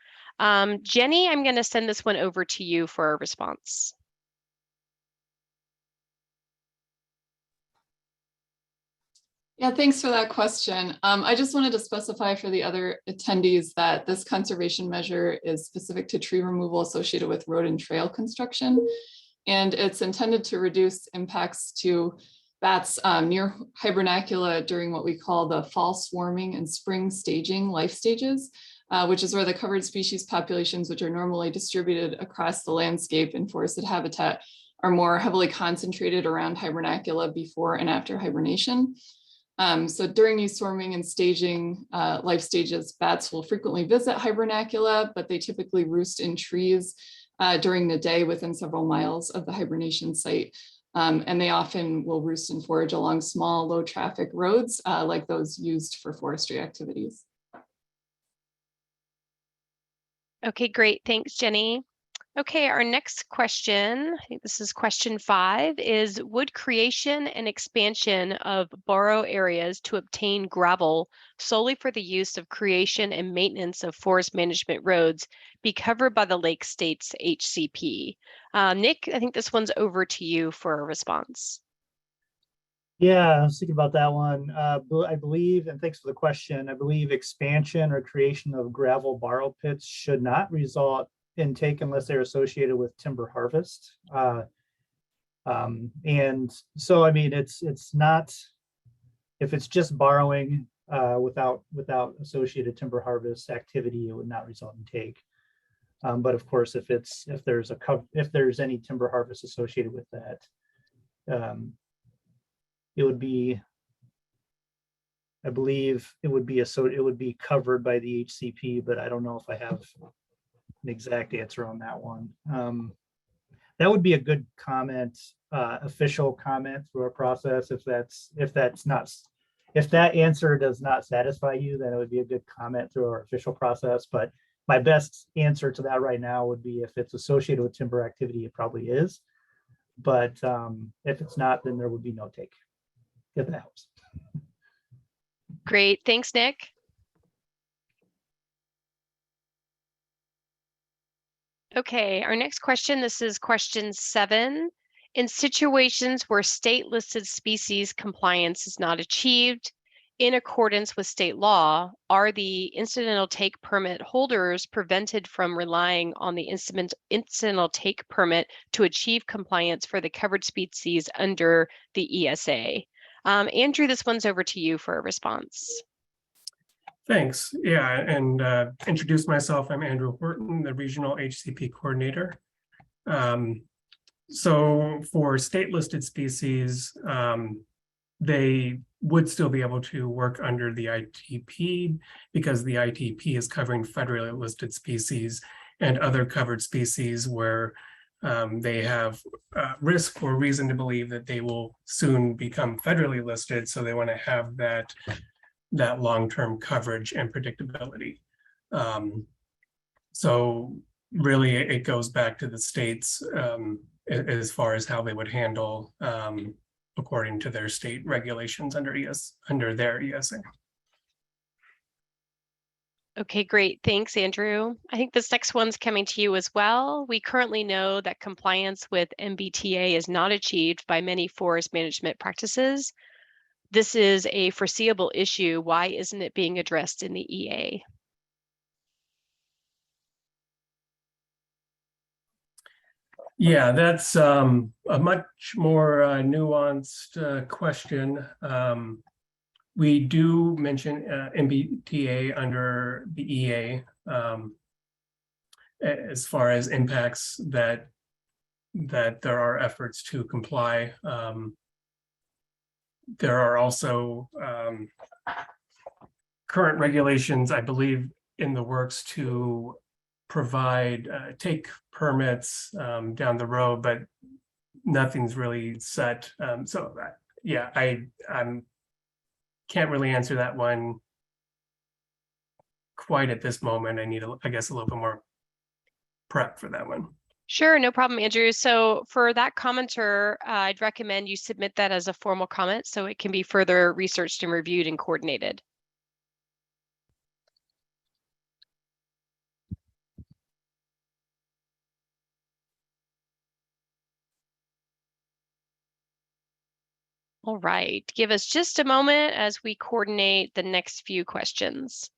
Jenny, I'm going to send this one over to you for a response. Yeah, thanks for that question. I just wanted to specify for the other attendees that this conservation measure is specific to tree removal associated with road and trail construction. And it's intended to reduce impacts to bats near hibernacula during what we call the fall swarming and spring staging life stages, which is where the covered species populations, which are normally distributed across the landscape in forested habitat, are more heavily concentrated around hibernacula before and after hibernation. So during these swarming and staging life stages, bats will frequently visit hibernacula, but they typically roost in trees during the day within several miles of the hibernation site. And they often will roost and forage along small, low traffic roads like those used for forestry activities. Okay, great. Thanks, Jenny. Okay, our next question, I think this is question 5, is would creation and expansion of borrow areas to obtain gravel solely for the use of creation and maintenance of forest management roads be covered by the Lake States HCP? Nick, I think this one's over to you for a response. Yeah, I was thinking about that one. I believe, and thanks for the question, I believe expansion or creation of gravel borrow pits should not result intake unless they're associated with timber harvest. And so, I mean, it's not, if it's just borrowing without associated timber harvest activity, it would not result in take. But of course, if there's any timber harvest associated with that, it would be, I believe it would be covered by the HCP, but I don't know if I have an exact answer on that one. That would be a good comment, official comment through our process. If that answer does not satisfy you, then it would be a good comment through our official process. But my best answer to that right now would be if it's associated with timber activity, it probably is. But if it's not, then there would be no take, if that helps. Great, thanks, Nick. Okay, our next question, this is question 7. In situations where state-listed species compliance is not achieved in accordance with state law, are the incidental take permit holders prevented from relying on the incidental take permit to achieve compliance for the covered species under the ESA? Andrew, this one's over to you for a response. Thanks. Yeah, and introduce myself. I'm Andrew Horton, the Regional HCP Coordinator. So for state-listed species, they would still be able to work under the ITP because the ITP is covering federally listed species and other covered species where they have risk or reason to believe that they will soon become federally listed. So they want to have that long-term coverage and predictability. So really it goes back to the states as far as how they would handle according to their state regulations under their ESA. Okay, great. Thanks, Andrew. I think this next one's coming to you as well. We currently know that compliance with MBTA is not achieved by many forest management practices. This is a foreseeable issue. Why isn't it being addressed in the EA? Yeah, that's a much more nuanced question. We do mention MBTA under the EA as far as impacts that there are efforts to comply. There are also current regulations, I believe, in the works to provide take permits down the road, but nothing's really set. So yeah, I can't really answer that one quite at this moment. I need, I guess, a little bit more prep for that one. Sure, no problem, Andrew. So for that commenter, I'd recommend you submit that as a formal comment so it can be further researched and reviewed and coordinated. All right, give us just a moment as we coordinate the next few questions.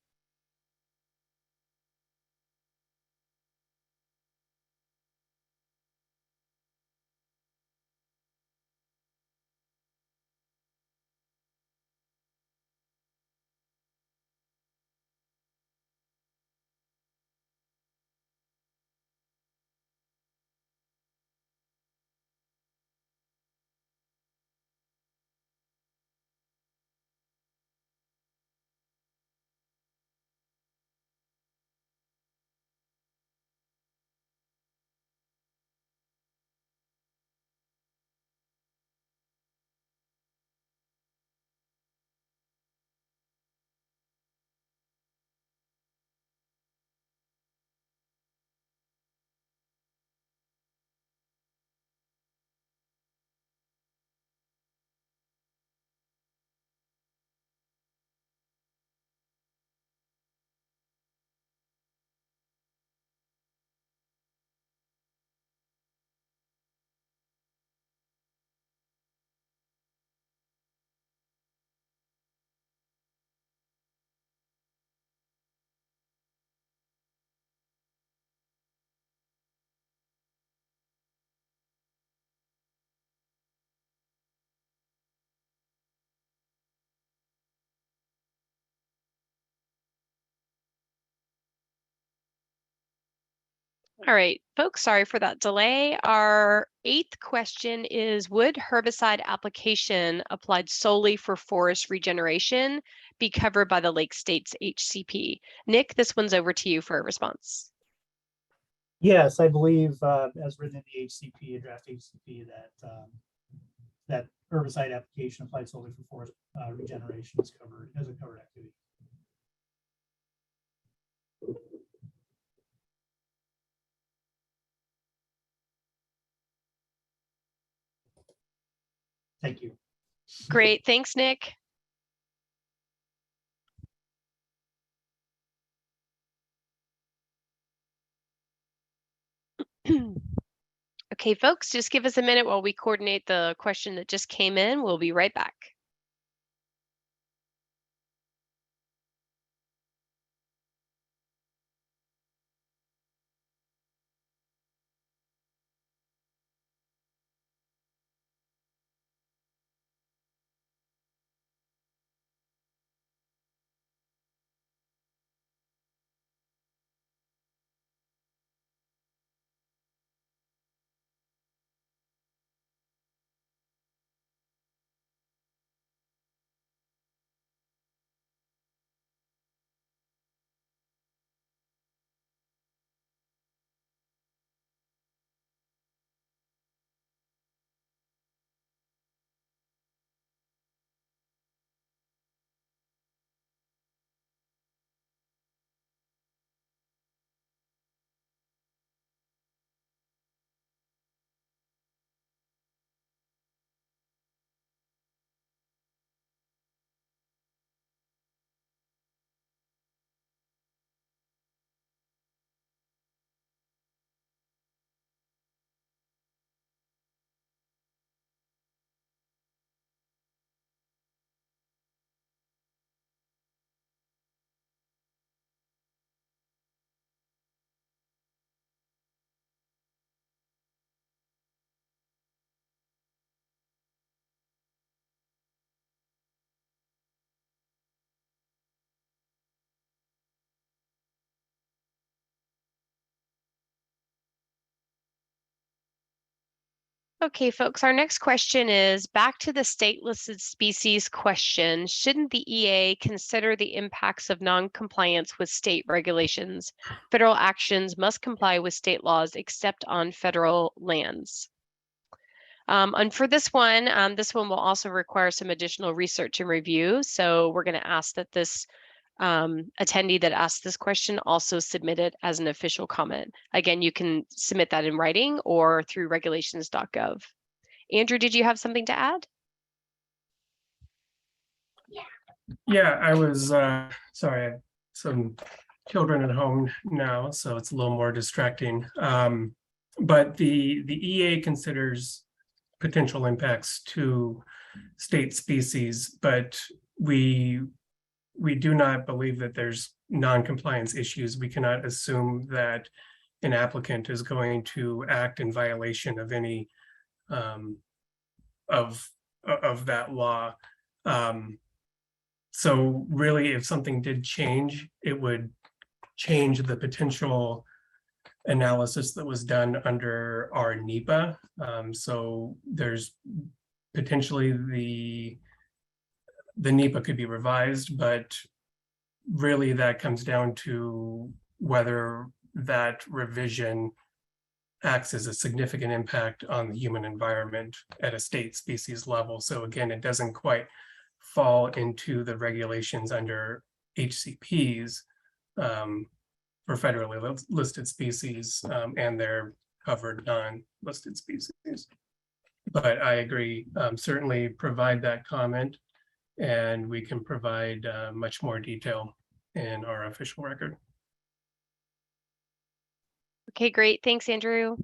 All right, folks, sorry for that delay. Our 8th question is, would herbicide application applied solely for forest regeneration be covered by the Lake States HCP? Nick, this one's over to you for a response. Yes, I believe, as written in the HCP, a draft HCP, that herbicide application applied solely for forest regeneration is covered as a covered activity. Thank you. Great, thanks, Nick. Okay, folks, just give us a minute while we coordinate the question that just came in. We'll be right back. Okay, folks, our next question is back to the state listed species question. Shouldn't the EA consider the impacts of non-compliance with state regulations? Federal actions must comply with state laws except on federal lands. And for this one will also require some additional research and review. So we're going to ask that this attendee that asked this question also submit it as an official comment. Again, you can submit that in writing or through regulations.gov. Andrew, did you have something to add? Yeah, I was sorry, I have some children at home now, so it's a little more distracting. But the EA considers potential impacts to state species, but we do not believe that there's non-compliance issues. We cannot assume that an applicant is going to act in violation of any of that law. So really, if something did change, it would change the potential analysis that was done under our NEPA. So there's potentially the NEPA could be revised, but really that comes down to whether that revision acts as a significant impact on the human environment at a state species level. So again, it doesn't quite fall into the regulations under HCPs for federally listed species and their covered non-listed species. But I agree, certainly provide that comment and we can provide much more detail in our official record. Okay, great. Thanks, Andrew.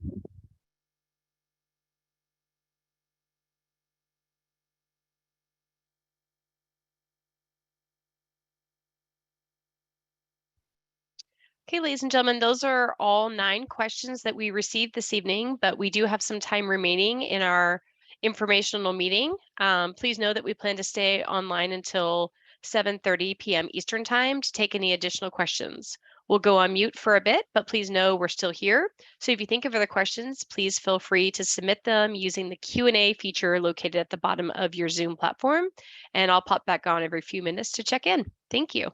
Okay, ladies and gentlemen, those are all 9 questions that we received this evening, but we do have some time remaining in our informational meeting. Please know that we plan to stay online until 7:30 p.m. Eastern time to take any additional questions. We'll go on mute for a bit, but please know we're still here. So if you think of other questions, please feel free to submit them using the Q&A feature located at the bottom of your Zoom platform. And I'll pop back on every few minutes to check in. Thank you.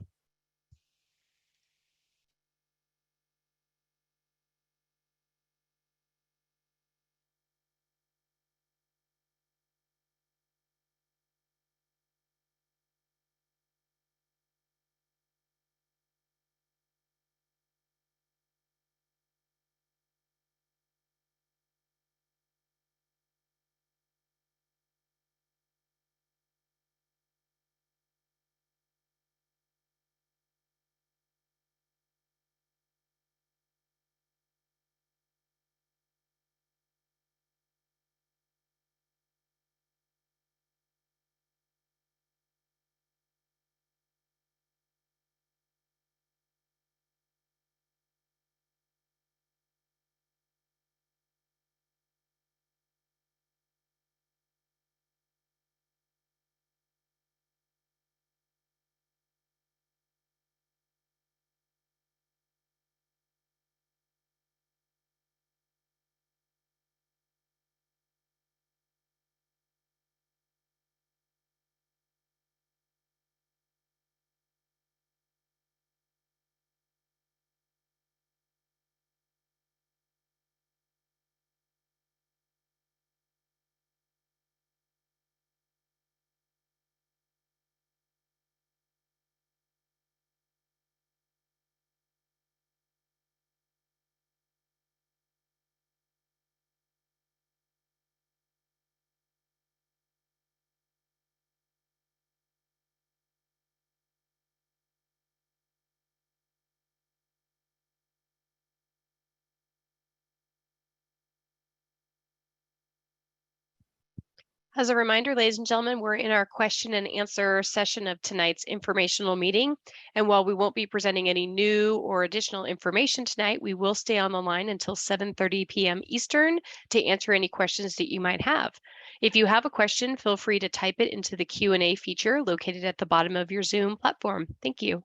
As a reminder, ladies and gentlemen, we're in our question and answer session of tonight's informational meeting. And while we won't be presenting any new or additional information tonight, we will stay on the line until 7:30 p.m. Eastern to answer any questions that you might have. If you have a question, feel free to type it into the Q&A feature located at the bottom of your Zoom platform. Thank you.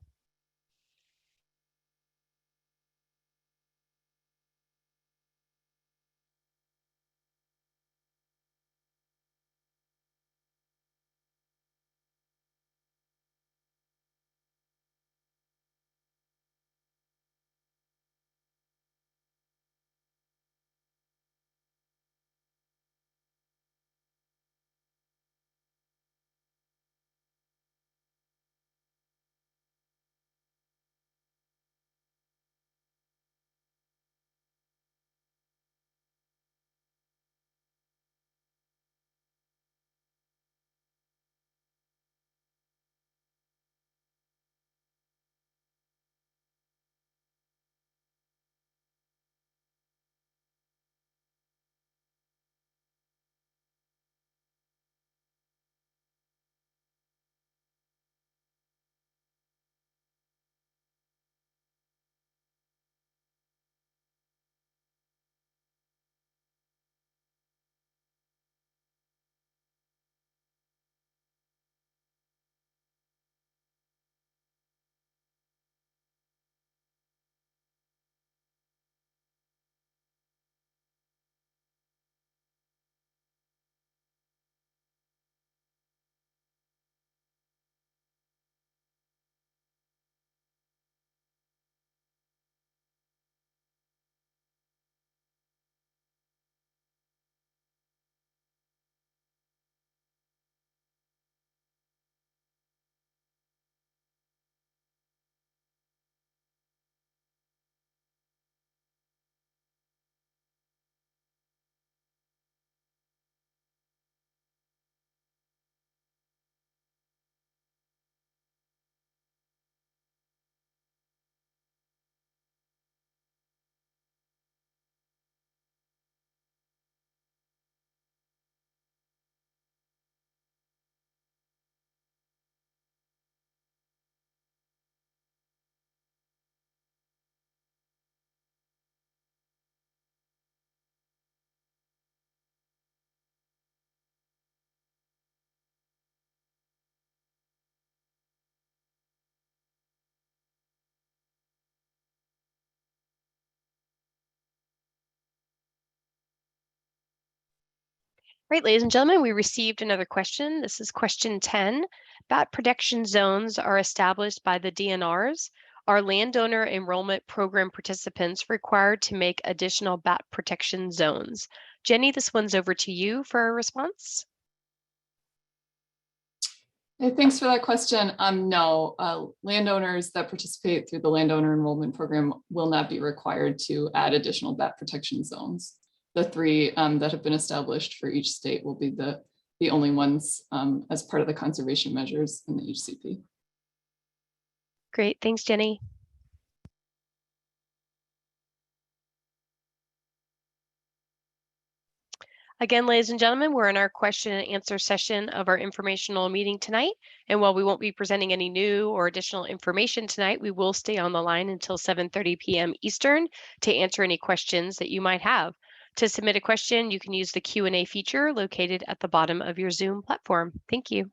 Right, ladies and gentlemen, we received another question. This is question 10. Bat protection zones are established by the DNRs. Are landowner enrollment program participants required to make additional bat protection zones? Jenny, this one's over to you for a response. Hey, thanks for that question. No, landowners that participate through the landowner enrollment program will not be required to add additional bat protection zones. The three that have been established for each state will be the only ones as part of the conservation measures in the HCP. Great, thanks, Jenny. Again, ladies and gentlemen, we're in our question and answer session of our informational meeting tonight. And while we won't be presenting any new or additional information tonight, we will stay on the line until 7:30 p.m. Eastern to answer any questions that you might have. To submit a question, you can use the Q&A feature located at the bottom of your Zoom platform. Thank you.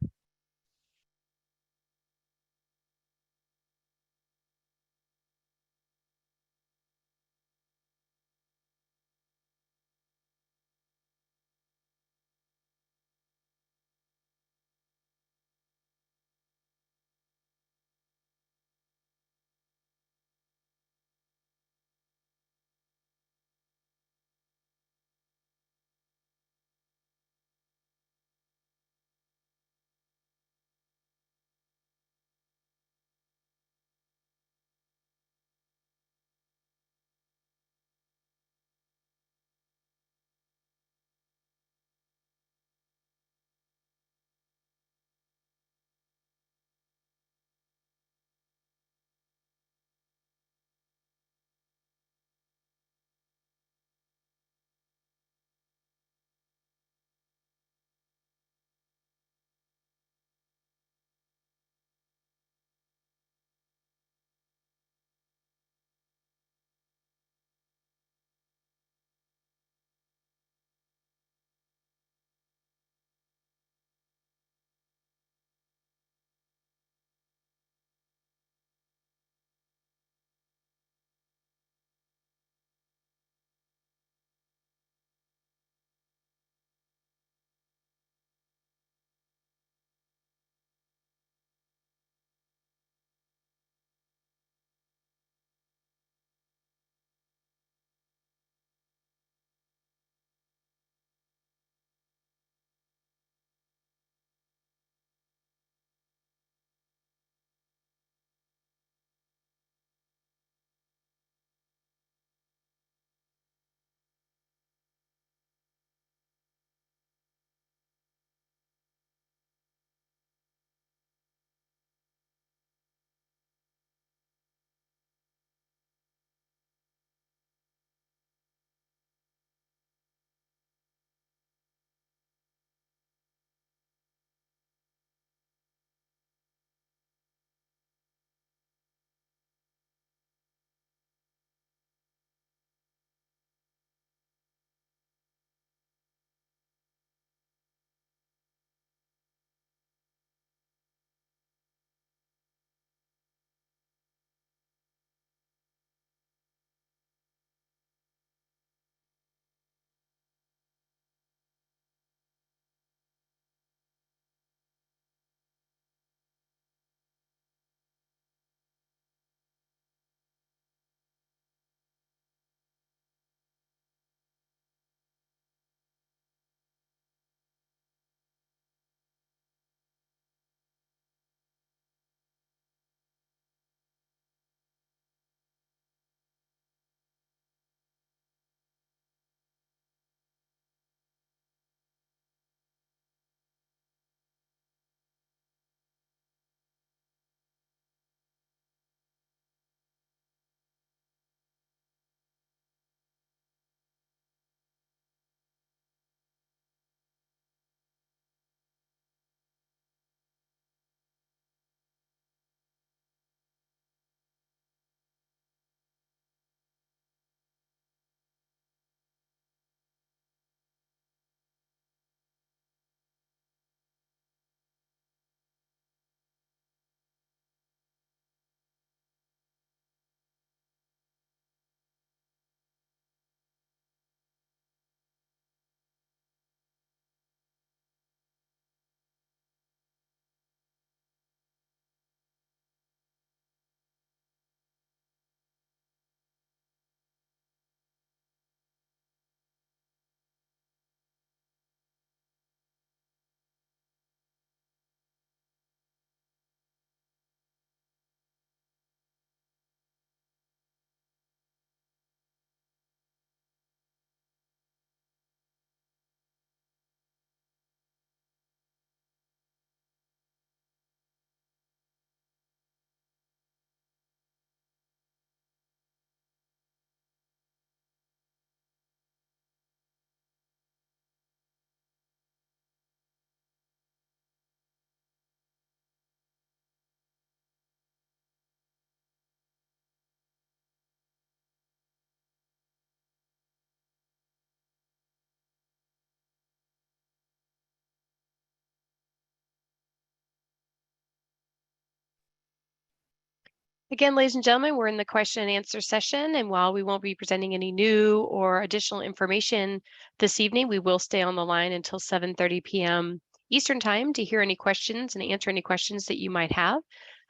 Again, ladies and gentlemen, we're in the question and answer session. And while we won't be presenting any new or additional information this evening, we will stay on the line until 7:30 p.m. Eastern time to hear any questions and answer any questions that you might have.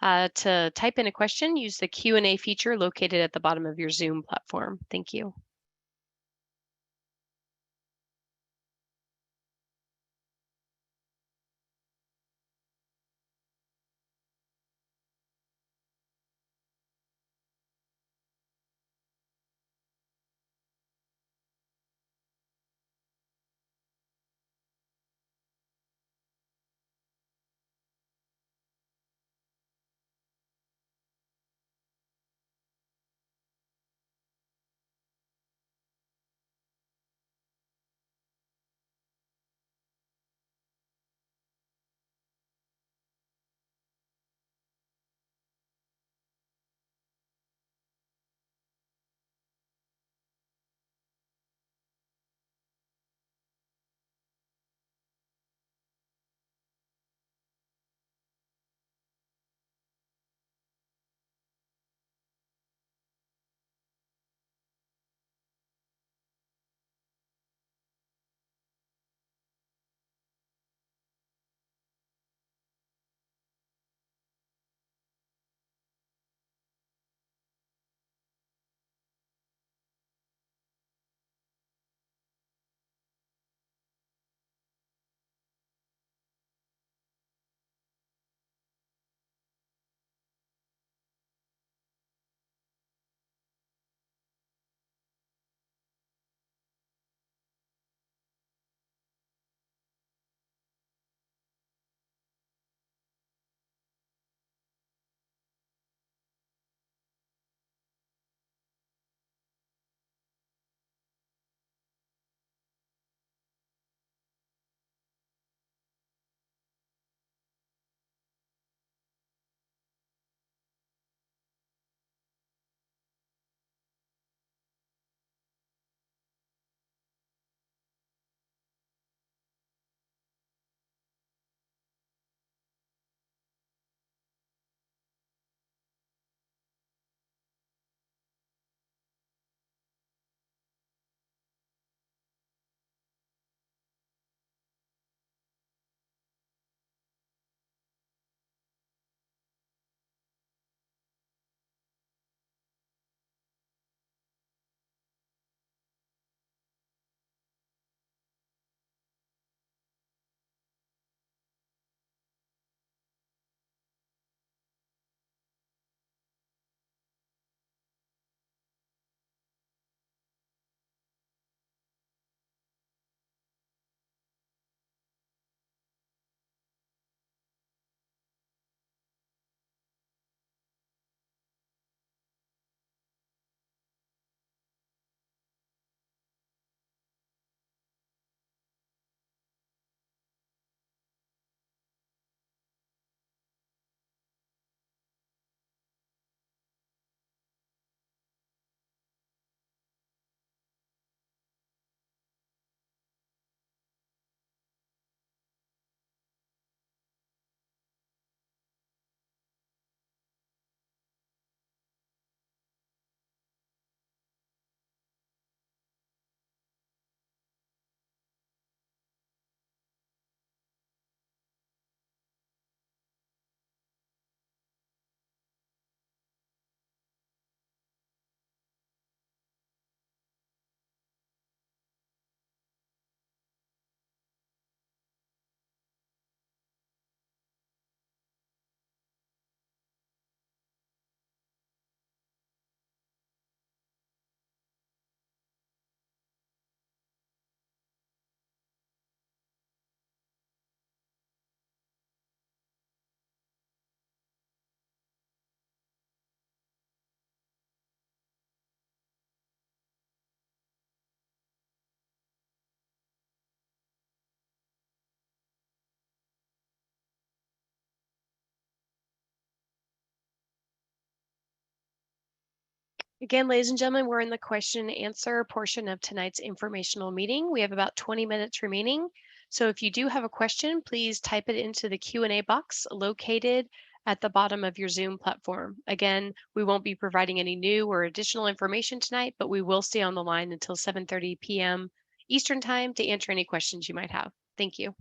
To type in a question, use the Q&A feature located at the bottom of your Zoom platform. Thank you. Again, ladies and gentlemen, we're in the question and answer portion of tonight's informational meeting. We have about 20 minutes remaining. So if you do have a question, please type it into the Q&A box located at the bottom of your Zoom platform. Again, we won't be providing any new or additional information tonight, but we will stay on the line until 7:30 p.m. Eastern Time to answer any questions you might have. Thank you.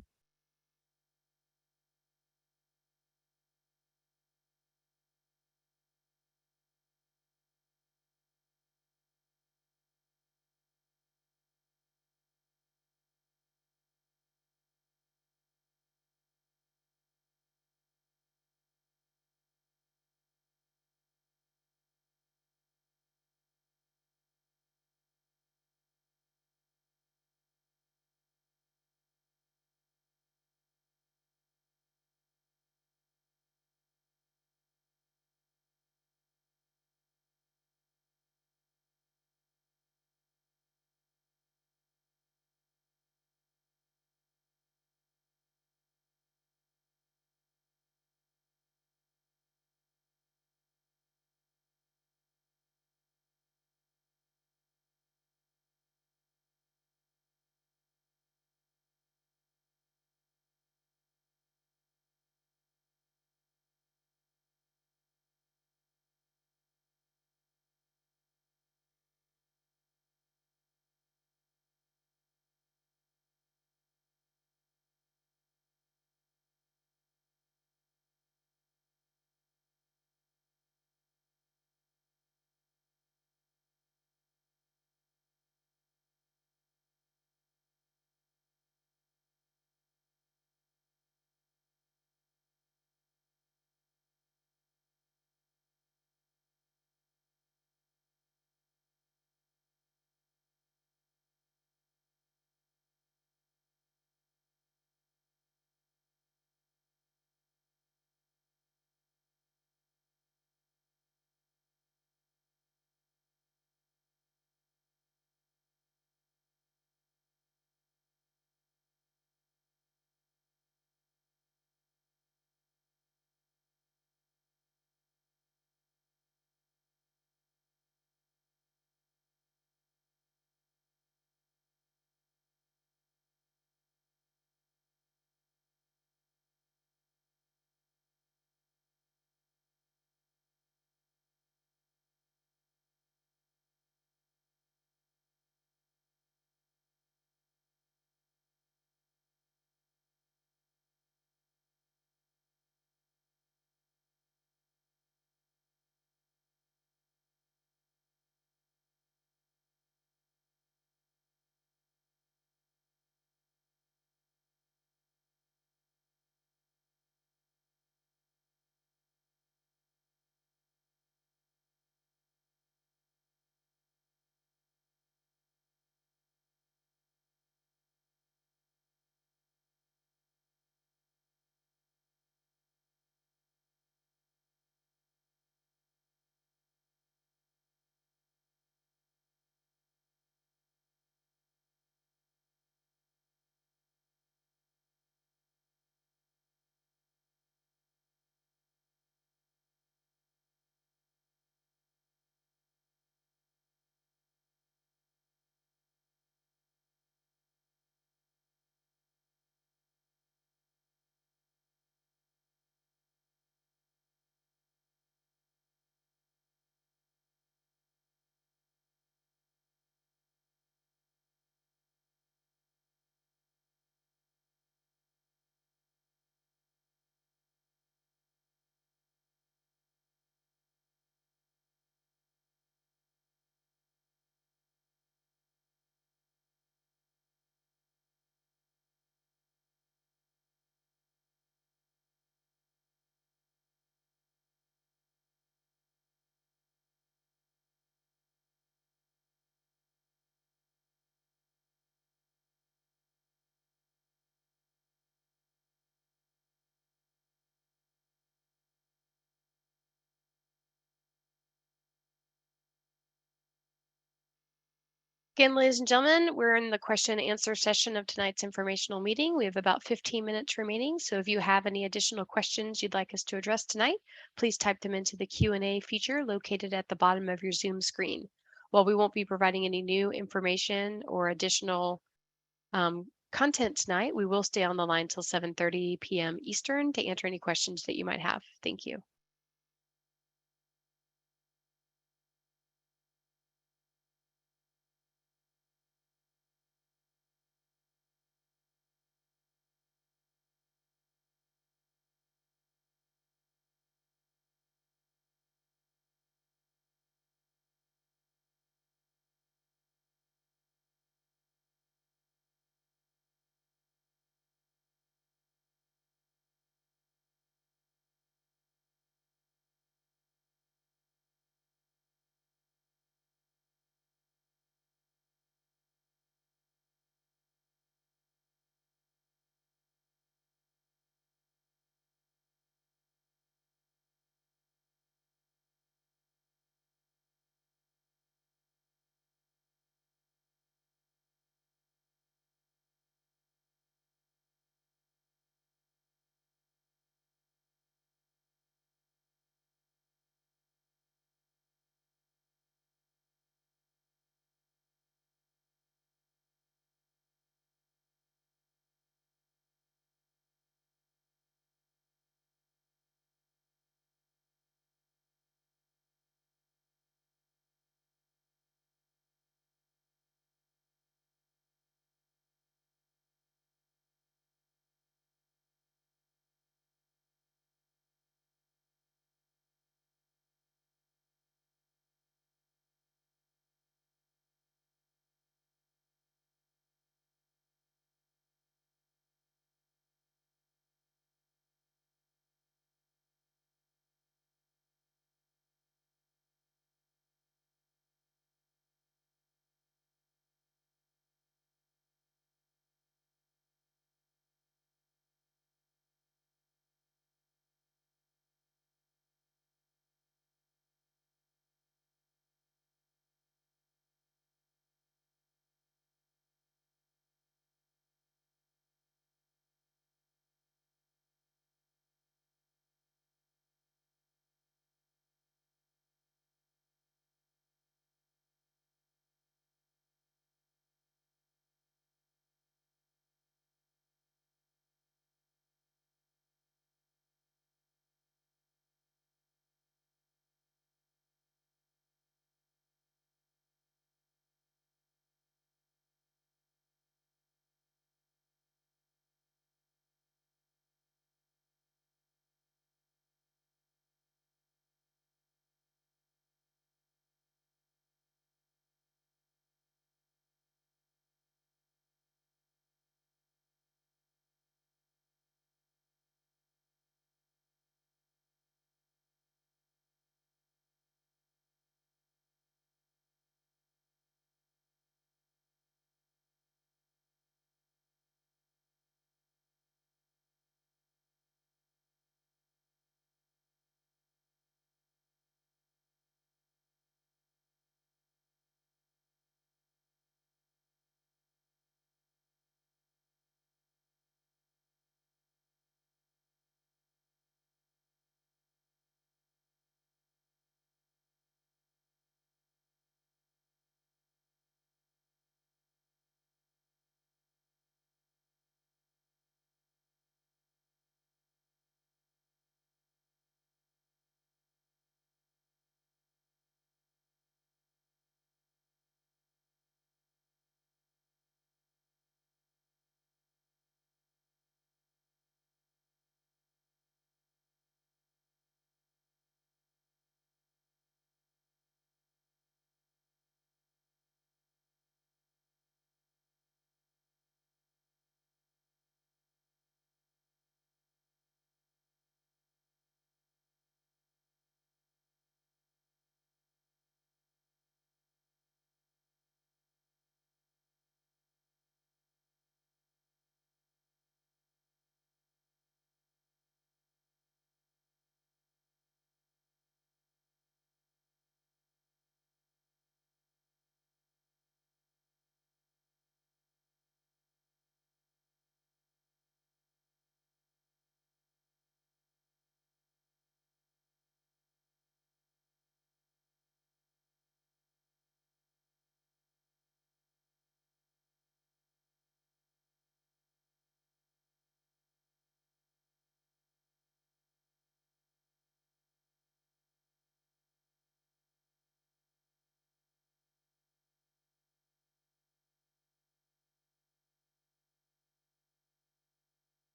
Again, ladies and gentlemen, we're in the question and answer session of tonight's informational meeting. We have about 15 minutes remaining. So if you have any additional questions you'd like us to address tonight, please type them into the Q&A feature located at the bottom of your Zoom screen. While we won't be providing any new information or additional content tonight. We will stay on the line till 7:30 p.m. Eastern to answer any questions that you might have. Thank you.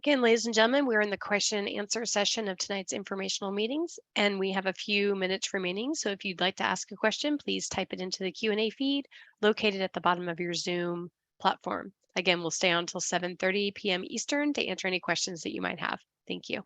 Again, ladies and gentlemen, we're in the question and answer session of tonight's informational meetings, and we have a few minutes remaining. So if you'd like to ask a question, please type it into the Q&A feed located at the bottom of your Zoom platform. Again, we'll stay on until 7:30 p.m. Eastern to answer any questions that you might have. Thank you.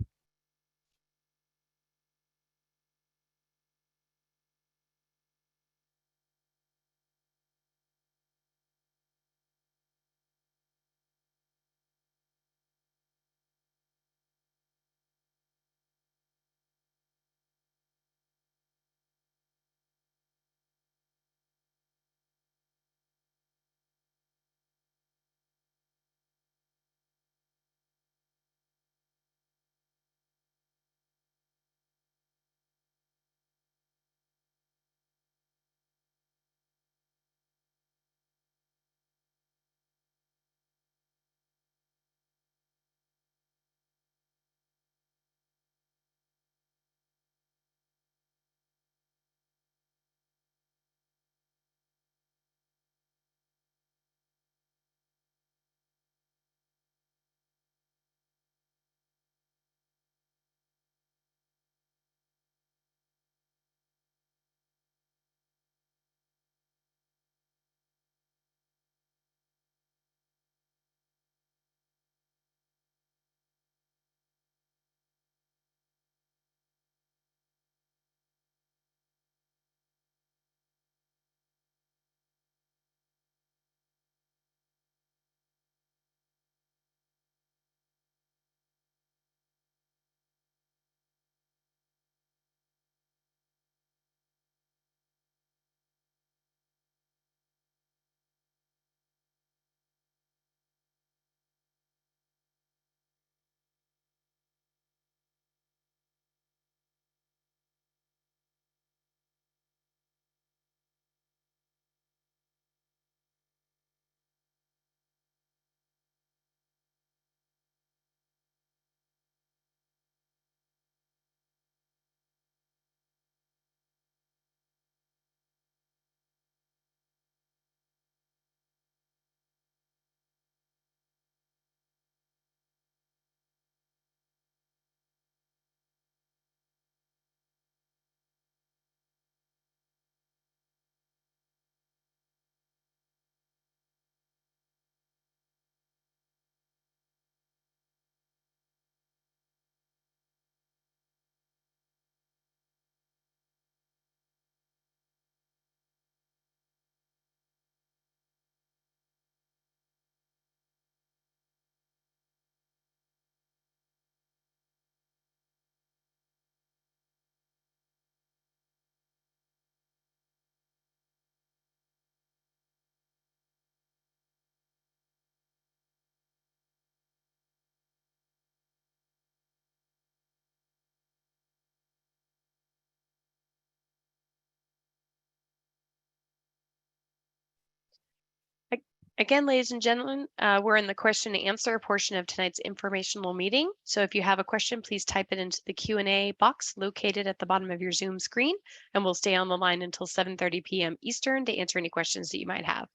Again, ladies and gentlemen, we're in the question and answer portion of tonight's informational meeting. So if you have a question, please type it into the Q&A box located at the bottom of your Zoom screen, and we'll stay on the line until 7:30 p.m. Eastern to answer any questions that you might have.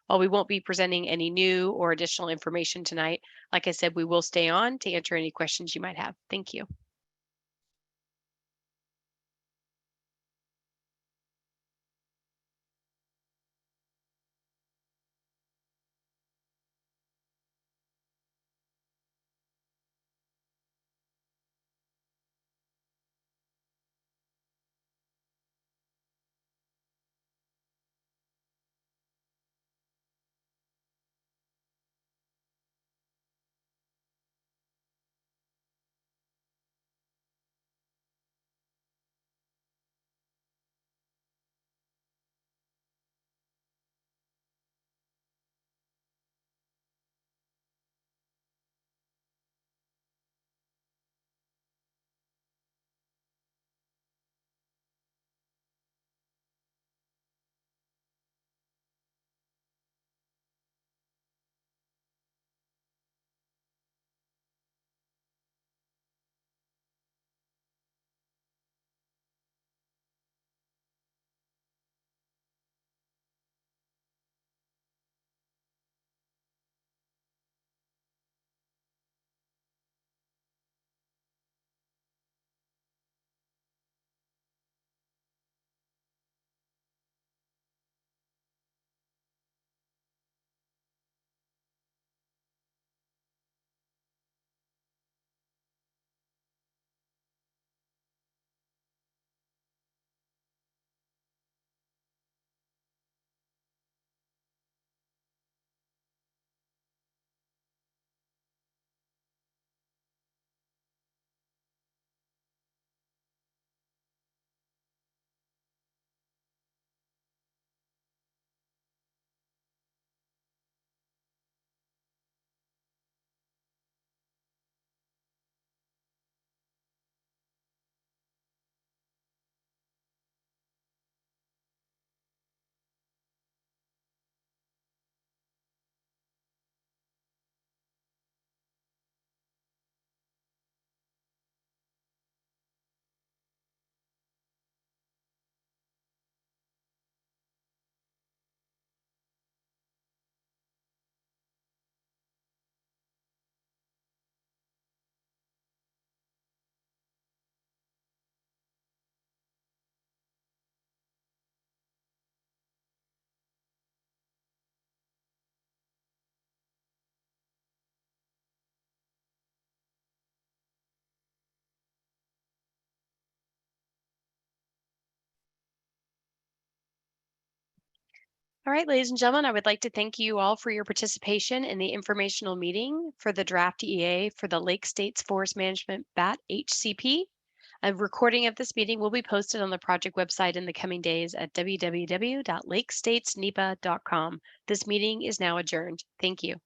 While we won't be presenting any new or additional information tonight, like I said, we will stay on to answer any questions you might have. Thank you. All right, ladies and gentlemen, I would like to thank you all for your participation in the informational meeting for the draft EA for the Lake States Forest Management BAT HCP. A recording of this meeting will be posted on the project website in the coming days at www.lakestatesnepa.com. This meeting is now adjourned. Thank you.